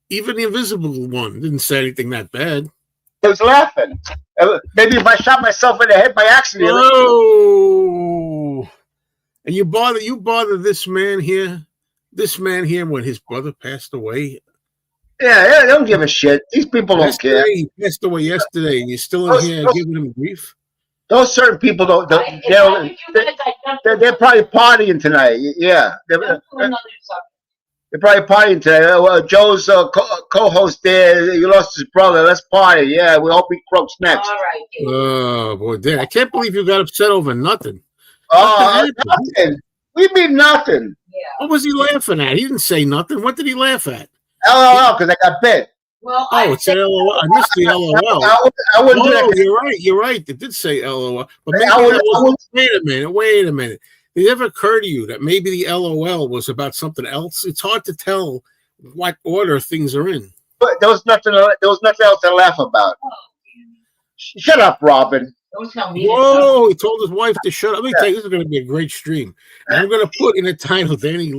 Even the invisible one didn't say anything that bad. I was laughing. Maybe if I shot myself in the head by accident. Oh, and you bother this man here when his brother passed away. Yeah, they don't give a shit. These people don't care. He passed away yesterday, and you're still in here giving him grief. Those certain people don't. They're probably partying tonight. Yeah, they're probably partying tonight. Joe's co-host there. He lost his brother. Let's party. Yeah, we hope he croaks next. All right. Oh boy, Dan, I can't believe you got upset over nothing. Oh, nothing. We mean nothing. Yeah. What was he laughing at? He didn't say nothing. What did he laugh at? LOL, because I got bit. Well, it's an LOL. I missed the LOL. I wouldn't do that. You're right. It did say LOL. But maybe wait a minute. Did it ever occur to you that maybe the LOL was about something else? It's hard to tell what order things are in. But there was nothing else to laugh about. Shut up, Robin. Don't tell me. Whoa, he told his wife to shut up. Let me tell you, this is going to be a great stream. And I'm going to put in the title, Danny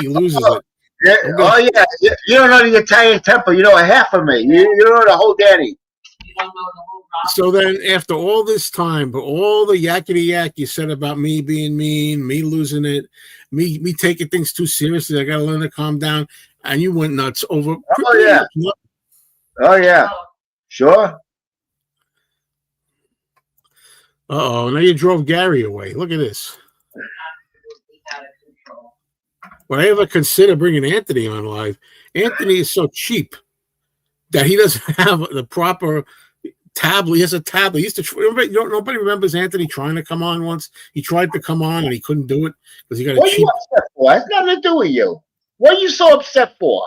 loses it. Yeah. Oh, yeah. You don't know the Italian temper. You know a half of me. You don't know the whole Danny. You don't know the whole Rob. So then, after all this time, but all the yakety yak you said about me being mean, me losing it, me taking things too seriously, I got to learn to calm down, and you went nuts over. Oh, yeah. Oh, yeah. Sure. Uh-oh, now you drove Gary away. Look at this. He's out of control. Would I ever consider bringing Anthony on live? Anthony is so cheap that he doesn't have the proper tablet. He has a tablet. He used to. Nobody remembers Anthony trying to come on once. He tried to come on and he couldn't do it because he got a What are cheap. you upset for? It has nothing to do with you. What are you so upset for?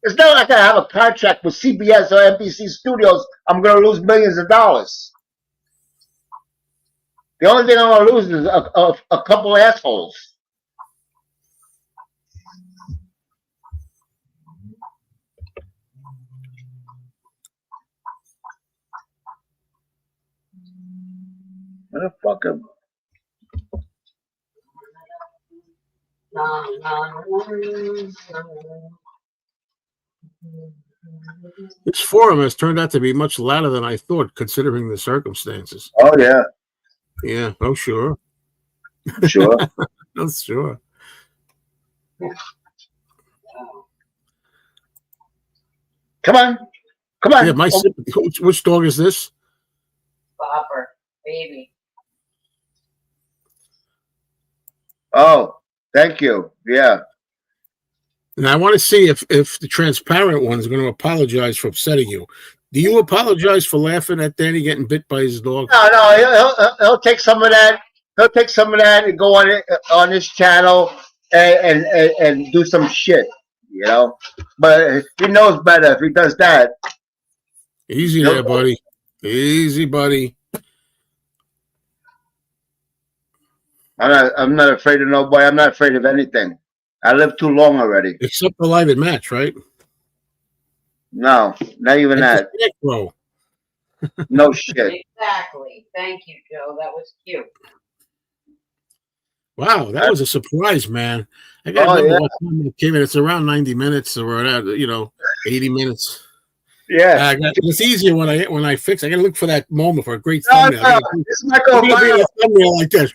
It's not like I have a contract with CBS or NBC Studios. I'm going to lose millions of dollars. The only thing I'm going to lose is a couple assholes. Motherfucker. This forum has turned out to be much louder than I thought, considering the circumstances. Oh, yeah. Yeah. Oh, sure. Sure. Oh, sure. Come on. Come on. Yeah, my sympathy. Which dog is this? Bopper, baby. Oh, thank you. Yeah. And I want to see if the transparent one is going to apologize for upsetting you. Do you apologize for laughing at Danny getting bit by his dog? No, he'll take some of that. He'll take some of that and go on his channel and do some shit, you know. But he knows better if he does that. Easy there, buddy. Easy, buddy. I'm not afraid of nobody. I'm not afraid of anything. I lived too long already. Except the live and match, right? No, not even that. Bro. No shit. Exactly. Thank you, Joe. That was cute. Wow, that was a surprise, man. I got to remember what time it came in. It's around 90 minutes or 80 minutes. Yeah. It's easier when I fix. I got to look for that moment for a great No, thumbnail. this might go viral. Thumbnail like this.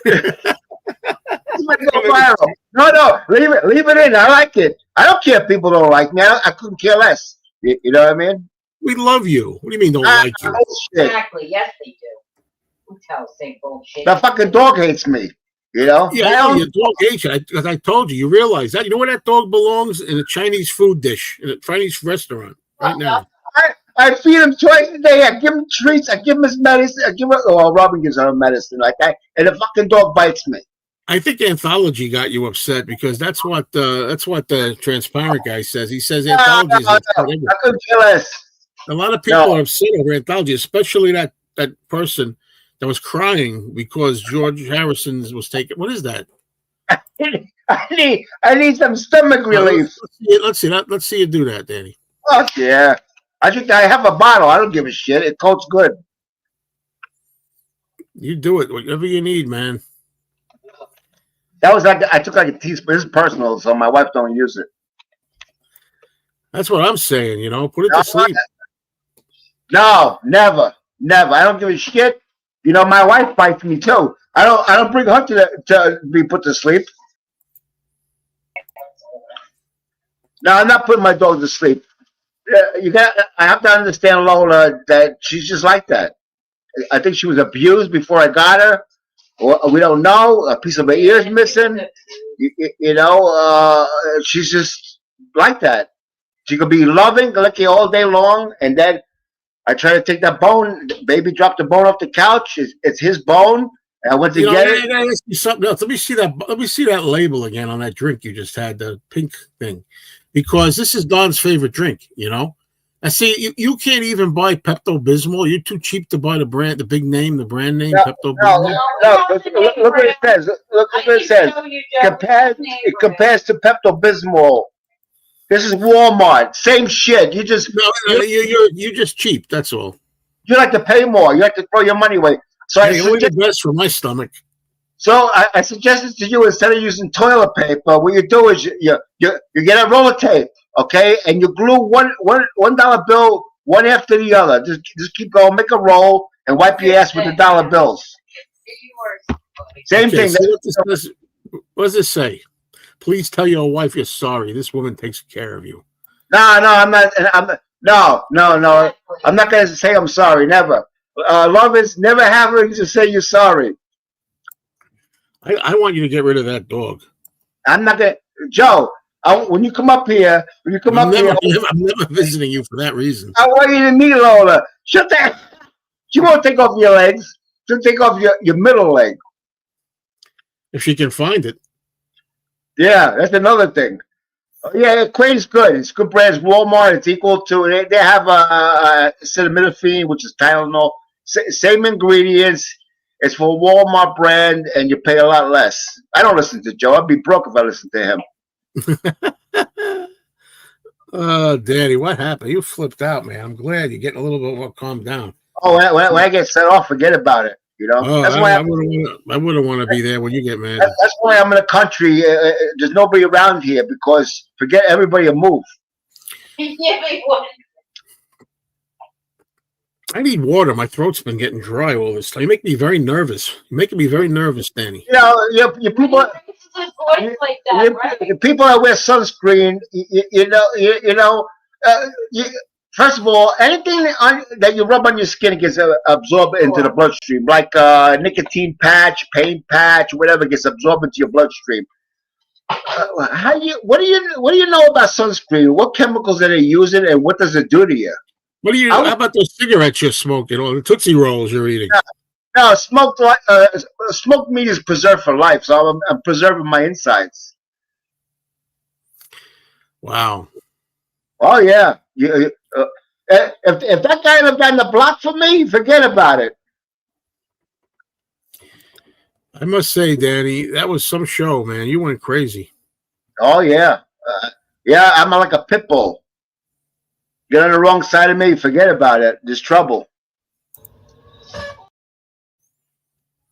This might go viral. No, leave it in. I like it. I don't care if people don't like me. I couldn't care less. You know what I mean? We love you. What do you mean don't like you? Exactly. Yes, they do. Don't say bullshit. The fucking dog hates me. You know? Yeah, your dog hates you. Because I told you. You realize that. You know where that dog belongs? In a Chinese food dish, in a Chinese restaurant right now. I feed him twice a day. I give him treats. I give him his medicine. Robin gives her medicine like that. And the fucking dog bites me. I think Anthology got you upset because that's what the transparent guy says. He says Anthology is I couldn't care less. A lot of people are upset over Anthology, especially that person that was crying because George Harrison's was taken. What is that? I need some stomach relief. Let's see you do that, Danny. Fuck yeah. I have a bottle. I don't give a shit. It coats good. You do it, whatever you need, man. That was I took like a teaspoon. This is personal, so my wife don't use it. That's what I'm saying. Put it to sleep. No, never. I don't give a shit. My wife bites me too. I don't bring her to be put to sleep. No, I'm not putting my dog to sleep. I have to understand Lola that she's just like that. I think she was abused before I got her. Or we don't know. A piece of her ear's missing. She's just like that. She could be loving, licky all day long, and then I try to take that bone. Baby dropped the bone off the couch. It's his bone. And I went to get it. Let's do something else. Let me see that label again on that drink you just had, the pink thing, because this is Don's favorite drink. I see you can't even buy Pepto-Bismol. You're too cheap to buy the brand name, Pepto-Bismol. No, look what it says. Look what it says. It compares to Pepto-Bismol. This is Walmart. Same shit. You're just cheap. That's all. You like to pay more. You like to throw your money away. So Hey, only the best for my stomach. So I suggested to you, instead of using toilet paper, what you do is you get a roll of tape, okay, and you glue $1 bill one after the other. Just keep going, make a roll, and wipe your ass with the dollar bills. Same thing. See what does this say? Please tell your wife you're sorry. This woman takes care of you. No, I'm not. No. I'm not going to say I'm sorry. Never. Love is never having to say you're sorry. I want you to get rid of that dog. I'm not going to. Joe, when you come up here, I'm never visiting you for that reason. I want you to meet Lola. Shut that. She won't take off your legs. She'll take off your middle leg. If she can find it. Yeah, that's another thing. Yeah, Quain's good. It's good brands. Walmart, it's equal to. They have acetaminophen, which is Tylenol. Same ingredients. It's for Walmart brand, and you pay a lot less. I don't listen to Joe. I'd be broke if I listened to him. Daddy, what happened? You flipped out, man. I'm glad you're getting a little bit more calmed down. Oh, when I get set off, forget about it. You know, that's why I wouldn't want to be there when you get mad. That's why I'm in the country. There's nobody around here because forget everybody will move. I need water. My throat's been getting dry all this time. You make me very nervous. You're making me very nervous, Danny. You know, your people. The people that wear sunscreen, first of all, anything that you rub on your skin gets absorbed into the bloodstream, like nicotine patch, paint patch, whatever gets absorbed into your bloodstream. What do you know about sunscreen? What chemicals are they using, and what does it do to you? How about those cigarettes you're smoking or the Tootsie Rolls you're eating? No, smoked meat is preserved for life, so I'm preserving my insides. Wow. Oh yeah. If that guy lived down the block for me, forget about it. I must say, Danny, that was some show, man. You went crazy. Oh yeah, I'm like a pit bull. Get on the wrong side of me, forget about it. There's trouble.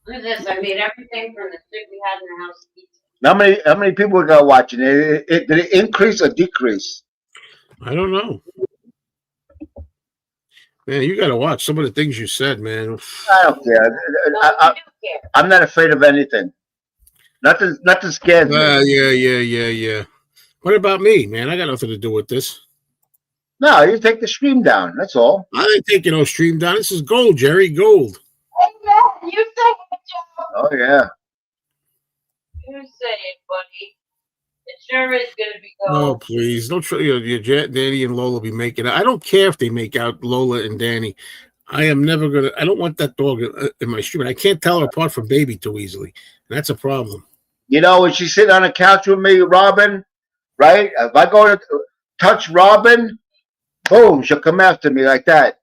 Look at this. I made everything from the shit we had in the house. How many people are going watching it? Did it increase or decrease? I don't know. Man, you got to watch some of the things you said, man. I don't care. I'm not afraid of anything. Nothing scares me. Yeah. What about me, man? I got nothing to do with this. No, you take the stream down. That's all. I ain't taking no stream down. This is gold, Jerry. Gold. You say it, Joe. Oh, yeah. You say it, buddy. It sure is going to be gold. Oh, please. Don't try your Danny and Lola be making it. I don't care if they make out Lola and Danny. I am never going to. I don't want that dog in my stream. I can't tell her apart from Baby too easily. That's a problem. You know, when she's sitting on the couch with me, Robin, right? If I go to touch Robin, boom, she'll come after me like that.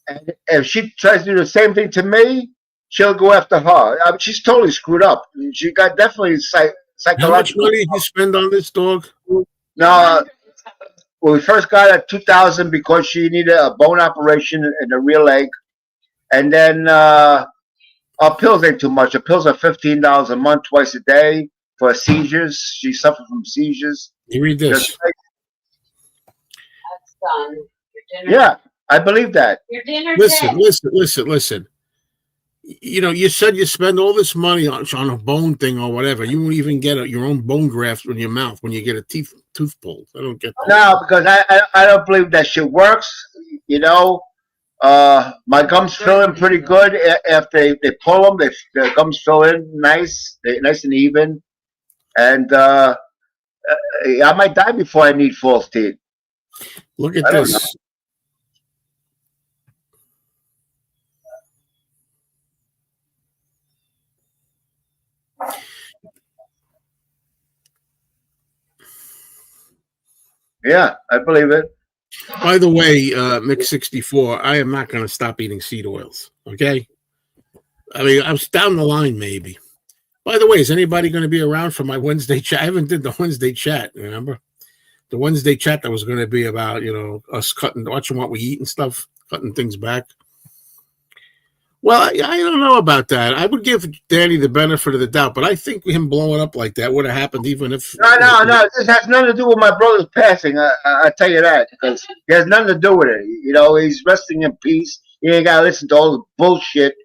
And if she tries to do the same thing to me, she'll go after her. I mean, she's totally screwed up. She got definitely psychological. How much money did you spend on this dog? No, when we first got her, $2,000 because she needed a bone operation in the rear leg, and then our pills ain't too much. The pills are $15 a month, twice a day for seizures. She suffered from seizures. You read this. That's done. Yeah, I believe that. Your dinner. Listen. You know, you said you spend all this money on a bone thing or whatever. You won't even get your own bone graft in your mouth when you get a tooth pulled. I don't get that. No, because I don't believe that shit works. You know, my gums fill in pretty good after they pull them. The gums fill in nice and even. And I might die before I need false teeth. Look at this. Yeah, I believe it. By the way, Mix 64, I am not going to stop eating seed oils. Okay, I mean, I was down the line maybe. By the way, is anybody going to be around for my Wednesday chat? I haven't did the Wednesday chat. Remember the Wednesday chat that was going to be about us watching what we eat and stuff. cutting things back. Well, I don't know about that. I would give Danny the benefit of the doubt, but I think him blowing up like that would have happened even if. No. This has nothing to do with my brother's passing. I tell you that because it has nothing to do with it. You know, he's resting in peace. You ain't got to listen to all the bullshit.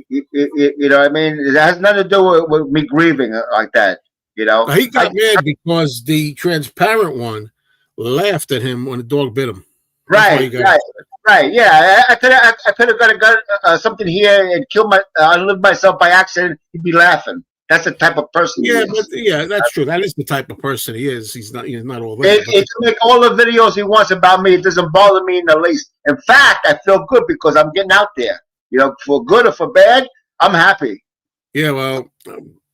You know what I mean? It has nothing to do with me grieving like that. You know, He got mad because the transparent one laughed at him when the dog bit him. Right. Yeah, I could have got something here and killed unlived myself by accident. He'd be laughing. That's the type of person. Yeah, that's true. That is the type of person he is. He's not all that. He can make all the videos he wants about me. It doesn't bother me in the least. In fact, I feel good because I'm getting out there. You know, for good or for bad, I'm happy. Yeah, well,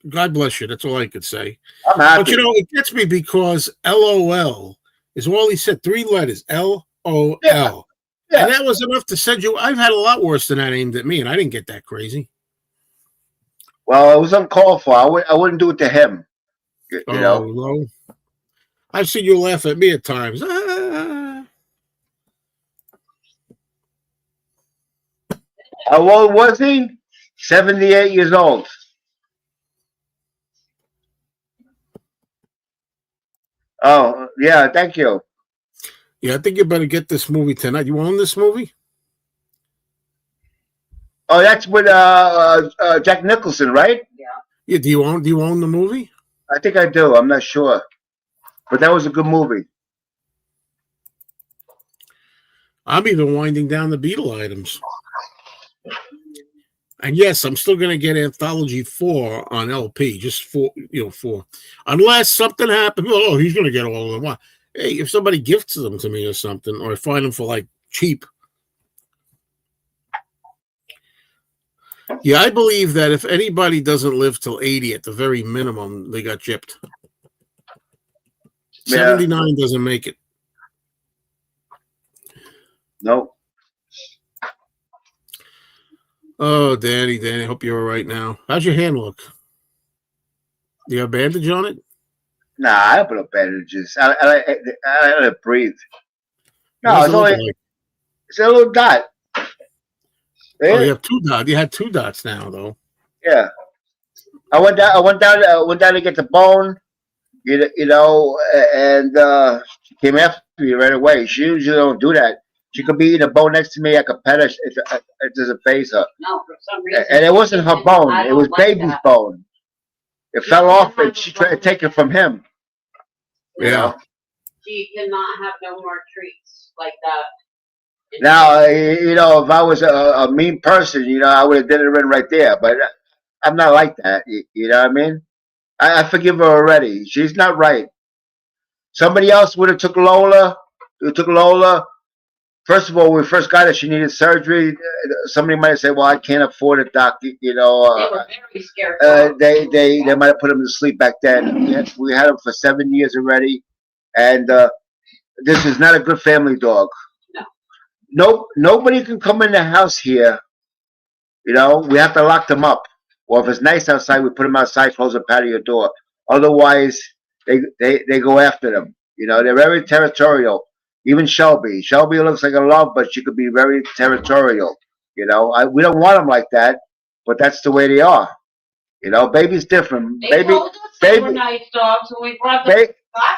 God bless you. That's all I could say. I'm happy. But, it gets me because LOL is all he said. 3 letters. LOL. Yeah. And that was enough to send you. I've had a lot worse than that aimed at me, and I didn't get that crazy. Well, it was uncalled for. I wouldn't do it to him. You know? No. I've seen you laugh at me at times. How old was he? 78 years old. Oh, yeah, thank you. Yeah, I think you better get this movie tonight. You own this movie? Oh, that's with Jack Nicholson, right? Yeah. Do you own the movie? I think I do. I'm not sure, but that was a good movie. I'm even winding down the Beatle items. And yes, I'm still going to get Anthology 4 on LP, just 4, 4. Unless something happens. Oh, he's going to get all of them. Hey, if somebody gifts them to me or something, or I find them for like cheap. Yeah, I believe that if anybody doesn't live till 80 at the very minimum, they got gypped. 79 doesn't make it. Nope. Oh, Danny, hope you're all right now. How's your hand look? Do you have a bandage on it? Nah, I don't put up bandages. I let it breathe. No, it's a little dot. Oh, you have 2 dots. You had 2 dots now, though. Yeah. I went down to get the bone, and she came after me right away. She usually don't do that. She could be eating a bone next to me. I could pet her. It doesn't faze her. No, for some reason. And it wasn't her bone. It was baby's bone. It fell off, and she tried to take it from him. You know? She cannot have no more treats like that. Now, if I was a mean person, I would have did it right there. But I'm not like that. You know what I mean? I forgive her already. She's not right. Somebody else would have took Lola. First of all, when we first got her, she needed surgery. Somebody might have said, "Well, I can't afford it, doc." They were very scared. They might have put him to sleep back then. We had him for 7 years already, and this is not a good family dog. No, nobody can come in the house here. We have to lock them up. Or if it's nice outside, we put them outside, close the patio door. Otherwise, they go after them. They're very territorial. Even Shelby. Shelby looks like a love, but she could be very territorial. We don't want them like that, but that's the way they are. Baby's different. They told us they were nice dogs when we got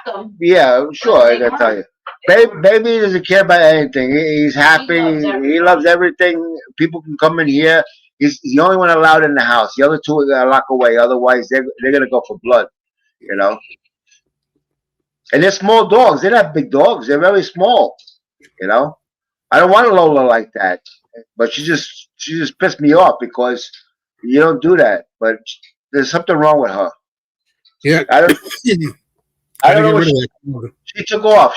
them. Yeah, sure, I gotta tell you. Baby doesn't care about anything. He's happy. He loves everything. People can come in here. He's the only one allowed in the house. The other 2 are gonna lock away. Otherwise, they're gonna go for blood. And they're small dogs. They're not big dogs. They're very small. I don't want a Lola like that. But she just pissed me off because you don't do that. But there's something wrong with her. Yeah. I don't know what she took off.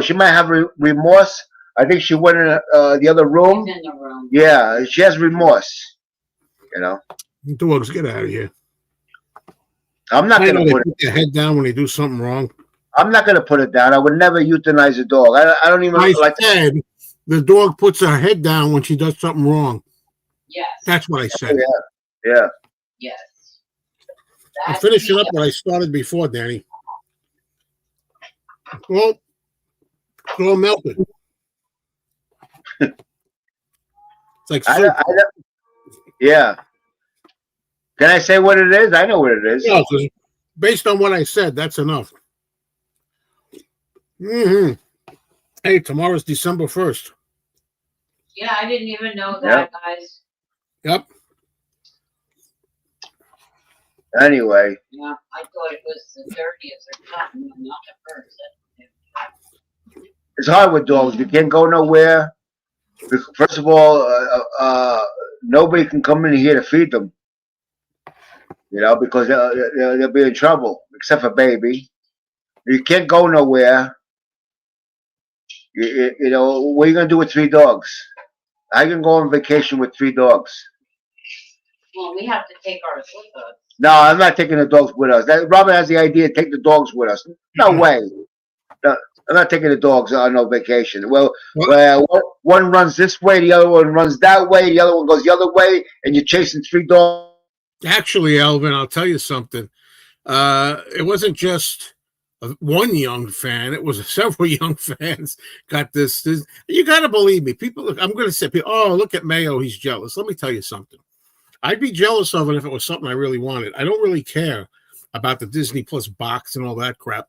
She might have remorse. I think she went in the other room. She's in the room. Yeah, she has remorse. Dogs, get out of here. I'm not going to put their head down when they do something wrong. I'm not going to put it down. I would never euthanize a dog. I don't even like said the dog puts her head down when she does something wrong. Yes. That's what I said. Yeah. Yes. I'm finishing up what I started before, Danny. Well, it's all melted. It's like I, soup. yeah. Can I say what it is? I know what it is. Yeah, 'cause based on what I said, that's enough. Hey, tomorrow's December 1st. Yeah, I didn't even know that, guys. Yep. Anyway. Yeah, I thought it was the 30th or something, not the first. It's hard with dogs. You can't go nowhere. First of all, nobody can come in here to feed them. You know, because they'll be in trouble, except for baby. You can't go nowhere. You know, what are you going to do with 3 dogs? I can go on vacation with 3 dogs. Well, we have to take ours with us. No, I'm not taking the dogs with us. Robert has the idea to take the dogs with us. No way. No, I'm not taking the dogs on no vacation. Well, one runs this way, the other one runs that way, the other one goes the other way, and you're chasing 3 dogs. Actually, Alvin, I'll tell you something. It wasn't just one young fan; it was several young fans got this. You got to believe me. People, I'm going to say, "Oh, look at Mayo; he's jealous." Let me tell you something. I'd be jealous of it if it was something I really wanted. I don't really care about the Disney Plus box and all that crap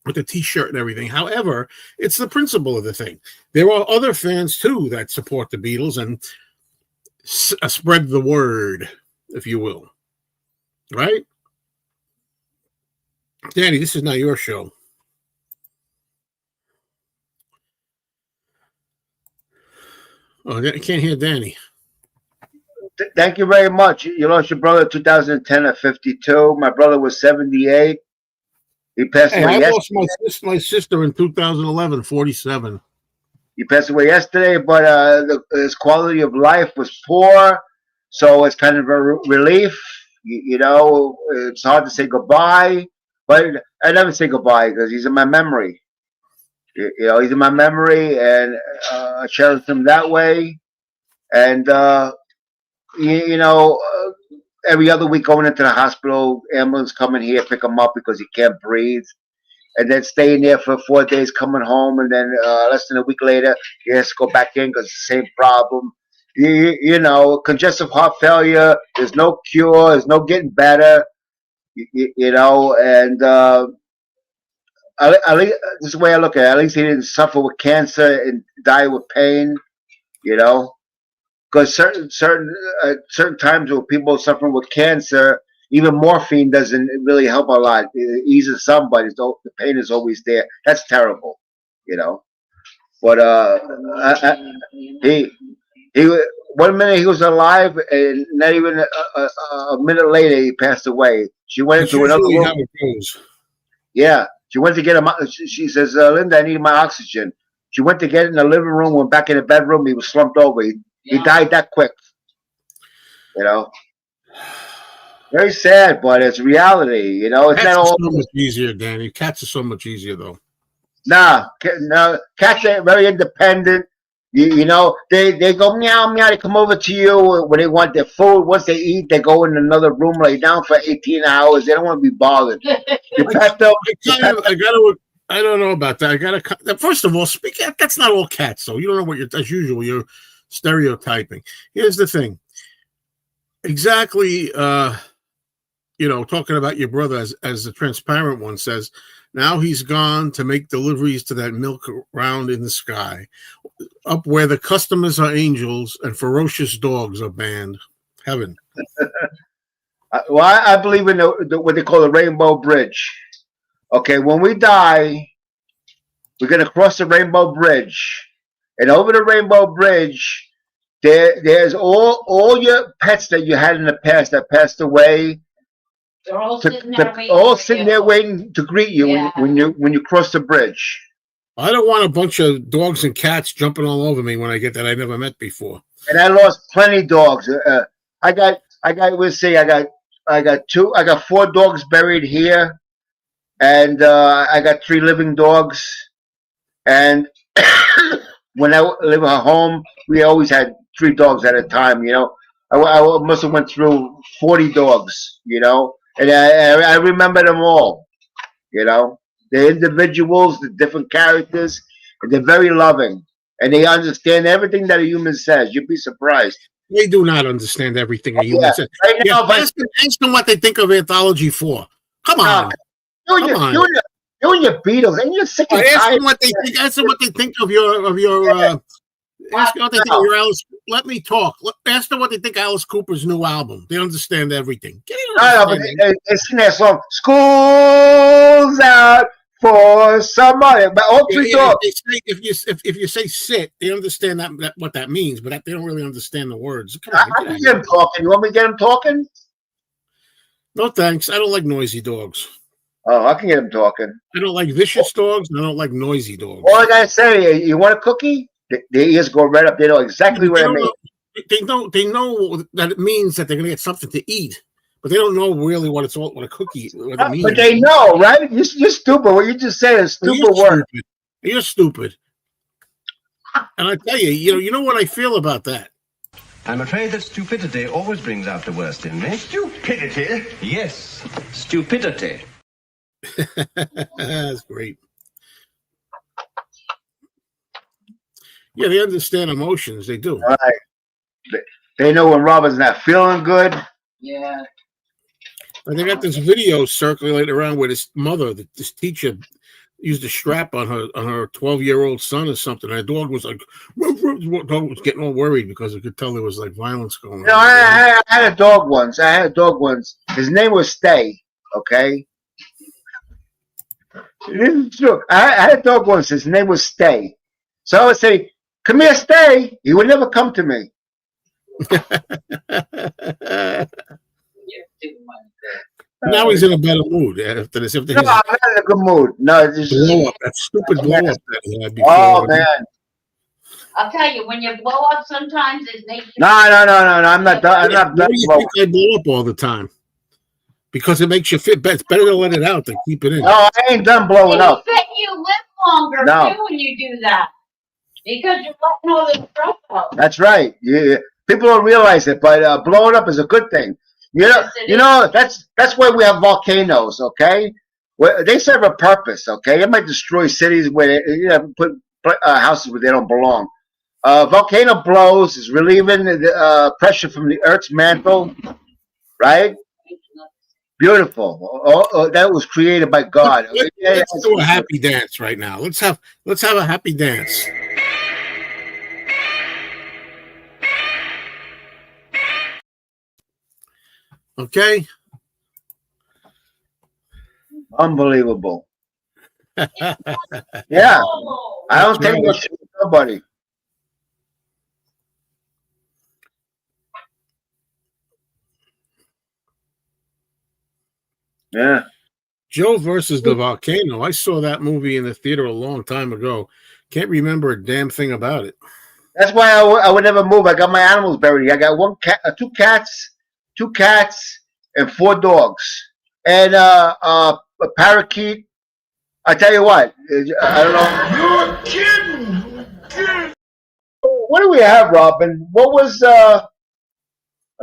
with the T-shirt and everything. However, it's the principle of the thing. There are other fans too that support the Beatles and spread the word, if you will. Right? Danny, this is not your show. Oh, I can't hear Danny. Thank you very much. You lost your brother in 2010 at 52. My brother was 78. He passed away I lost my sister in 2011, 47. He passed away yesterday, but his quality of life was poor, so it's kind of a relief. You know, it's hard to say goodbye, but I never say goodbye because he's in my memory. You know, he's in my memory, and I cherish him that way. And you know, every other week going into the hospital, ambulance coming here, pick him up because he can't breathe. And then staying there for 4 days, coming home, and then less than a week later, he has to go back in because it's the same problem. You know, congestive heart failure. There's no cure. There's no getting better. You know, and at least this is the way I look at it. At least he didn't suffer with cancer and die with pain. You know, because certain times when people suffering with cancer, even morphine doesn't really help a lot. It eases some, but the pain is always there. That's terrible, you know. But he 1 minute he was alive, and not even a minute later he passed away. She went into another room. Yeah, she went to get him. She says, "Linda, I need my oxygen." She went to get it in the living room. Went back in the bedroom. He was slumped over. He died that quick. You know. Very sad, but it's reality. You know, it's Cats not are all. so much easier, Danny. Cats are so much easier, though. Nah, no, cats are very independent. You know, they go meow meow. They come over to you when they want their food. Once they eat, they go in another room, lay down for 18 hours. They don't want to be bothered. You pet them. I don't know about that. I gotta. First of all, that's not all cats, though. You don't know what you're. As usual, you're stereotyping. Here's the thing. Exactly. You know, talking about your brother as the transparent one says, now he's gone to make deliveries to that milk round in the sky, up where the customers are angels and ferocious dogs are banned. Heaven. Well, I believe in what they call the Rainbow Bridge. Okay, when we die, we're going to cross the Rainbow Bridge. And over the Rainbow Bridge, there's all your pets that you had in the past that passed away. They're all sitting there waiting to greet you when you cross the bridge. I don't want a bunch of dogs and cats jumping all over me when I get that I never met before. And I lost plenty of dogs. I got 4 dogs buried here, and I got 3 living dogs. And when I live at home, we always had 3 dogs at a time. You know, I must have went through 40 dogs. You know. And I remember them all, you know. The individuals, the different characters, and they're very loving. and they understand everything that a human says. You'd be surprised. They do not understand everything a human Yeah. says. Right Yeah, now, if I- ask them what they think of Anthology 4. Come on. you Come on. and your Beatles, and you're sick and Ask tired. them what they think. Ask them what they think of your ask them what they think of your Alice. Let me talk. Ask them what they think of Alice Cooper's new album. They understand everything. But they sing that song, "School's Out for Somebody." But all three dogs. If you say sit, they understand that what that means, but they don't really understand the words. Come I on, can get them talking. You want me to get them talking? No thanks. I don't like noisy dogs. Oh, I can get them talking. I don't like vicious dogs, and I don't like noisy dogs. All I gotta say, you want a cookie? Their ears go right up. They know exactly what I mean. They know that it means that they're gonna get something to eat, but they don't know really what a cookie what it means. But they know, right? You're stupid. What you just said is stupid word. You're stupid. And I tell you, you know what I feel about that. I'm afraid that stupidity always brings out the worst in me. Stupidity? Yes, stupidity. That's great. Yeah, they understand emotions. They do. All right. They know when Robin's not feeling good. Yeah. And they got this video circulating around where this mother, this teacher, used a strap on her 12-year-old son or something. And the dog was like, dog was getting all worried because it could tell there was like violence going on. I had a dog once. His name was Stay. Okay. This is true. I had a dog once. His name was Stay. So I would say, "Come here, Stay." He would never come to me. Now he's in a better mood after this. No, I'm not in a good mood. No, it's just blow up. That stupid blow up that he had before. Oh man. I'll tell you, when you blow up, sometimes it's nature. No. I'm not done. Why do you think I blow up all the time? Because it makes you fit better. It's better to let it out than keep it in. No, I ain't done blowing up. You live longer too when you do that. Because you're letting all the stress out. That's right. Yeah, people don't realize it, but blowing up is a good thing. That's why we have volcanoes. Okay, they serve a purpose. Okay, it might destroy cities where put houses where they don't belong. Volcano blows is relieving the pressure from the Earth's mantle. Right. Beautiful. That was created by God. Let's do a happy dance right now. Let's have a happy dance. Okay. Unbelievable. Yeah. I don't take no shit with nobody. Yeah. Joe versus the volcano. I saw that movie in the theater a long time ago. Can't remember a damn thing about it. That's why I would never move. I got my animals buried. I got two cats, and 4 dogs, and a parakeet. I tell you what, I don't know. You're kidding. What do we have, Robin? What was I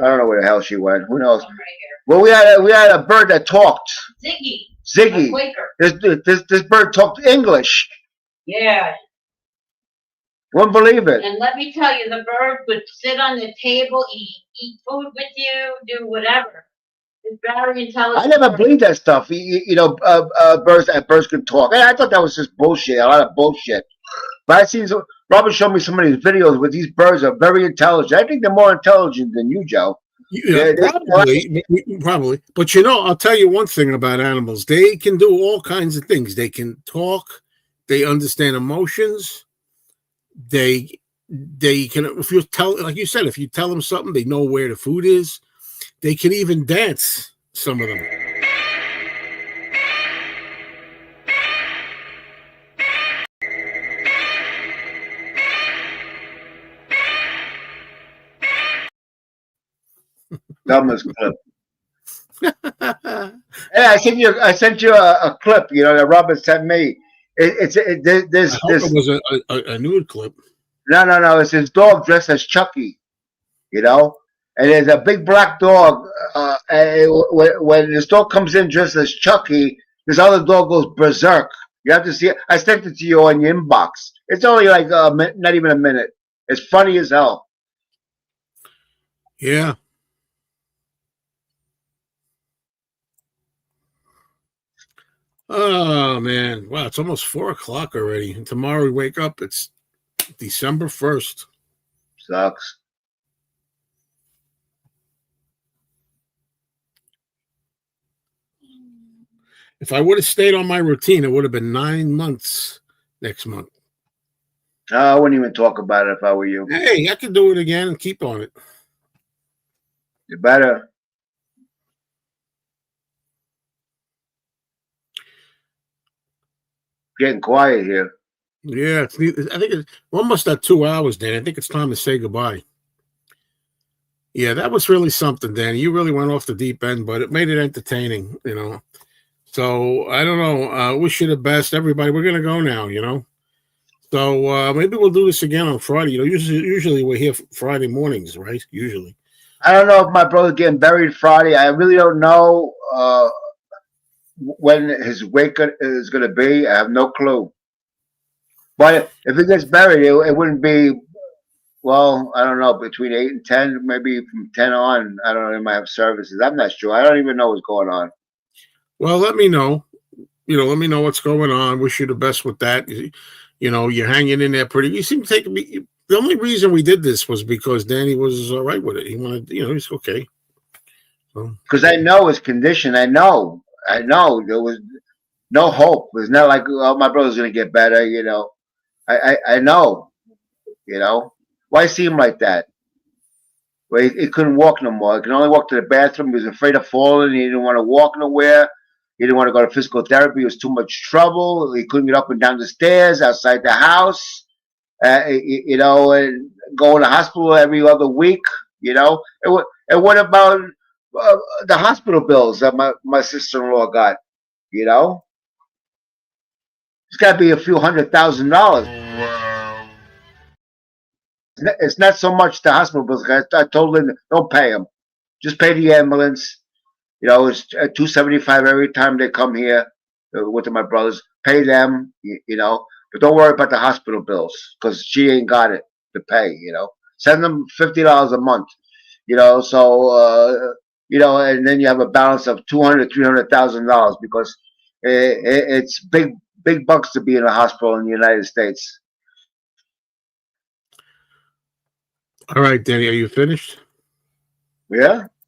don't know where the hell she went. Who knows? Well, we had a bird that talked. Ziggy. This bird talked English. Yeah. Wouldn't believe it. And let me tell you, the bird would sit on the table, eat food with you, do whatever. It's very intelligent. I never believed that stuff. Birds can talk. I thought that was just bullshit. A lot of bullshit. But I seen Robert showed me some of these videos where these birds are very intelligent. I think they're more intelligent than you, Joe. Yeah, probably. But I'll tell you one thing about animals. They can do all kinds of things. They can talk. They understand emotions. They can, if you tell, like you said, if you tell them something, they know where the food is. They can even dance, some of them. Dumbest clip. Hey, I sent you a clip. That Robert sent me. There's it was a nude clip. No. It's his dog dressed as Chucky. And there's a big black dog. And when this dog comes in dressed as Chucky, this other dog goes berserk. You have to see it. I sent it to you on your inbox. It's only like not even a minute. It's funny as hell. Yeah. Oh man. Wow, it's almost 4 o'clock already. And tomorrow we wake up, it's December 1st. Sucks. If I would have stayed on my routine, it would have been 9 months next month. I wouldn't even talk about it if I were you. Hey, I could do it again and keep on it. You better. Getting quiet here. Yeah, I think we're almost at 2 hours, Dan. I think it's time to say goodbye. Yeah, that was really something, Danny. You really went off the deep end, but it made it entertaining, you know. So I don't know. Wish you the best, everybody. We're gonna go now, you know. So maybe we'll do this again on Friday. You know, usually we're here Friday mornings, right? Usually. I don't know if my brother's getting buried Friday. I really don't know when his wake is going to be. I have no clue. But if he gets buried, it wouldn't be, well, I don't know, between 8 and 10, maybe from 10 on. I don't know, they might have services. I'm not sure. I don't even know what's going on. Well, let me know. You know, let me know what's going on. Wish you the best with that. You know, you're hanging in there pretty. You seem to take me. The only reason we did this was because Danny was all right with it. He wanted, you know, he's okay. Because I know his condition. I know. There was no hope. It's not like, oh, my brother's going to get better, you know. I know, you know. Why see him like that? Well, he couldn't walk no more. He could only walk to the bathroom. He was afraid of falling. He didn't want to walk nowhere. He didn't want to go to physical therapy. It was too much trouble. He couldn't get up and down the stairs outside the house. You know, and go to the hospital every other week. You know, and what about the hospital bills that my sister-in-law got? You know, it's got to be a few $100,000. It's not so much the hospital bills. I told him, don't pay them. Just pay the ambulance. You know, it's $275 every time they come here with my brothers. Pay them, you know, but don't worry about the hospital bills because she ain't got it to pay. You know, send them $50 a month. You know, so you know, and then you have a balance of $200,000-$300,000 because it's big bucks to be in a hospital in the United States. All right, Danny, are you finished? Yeah.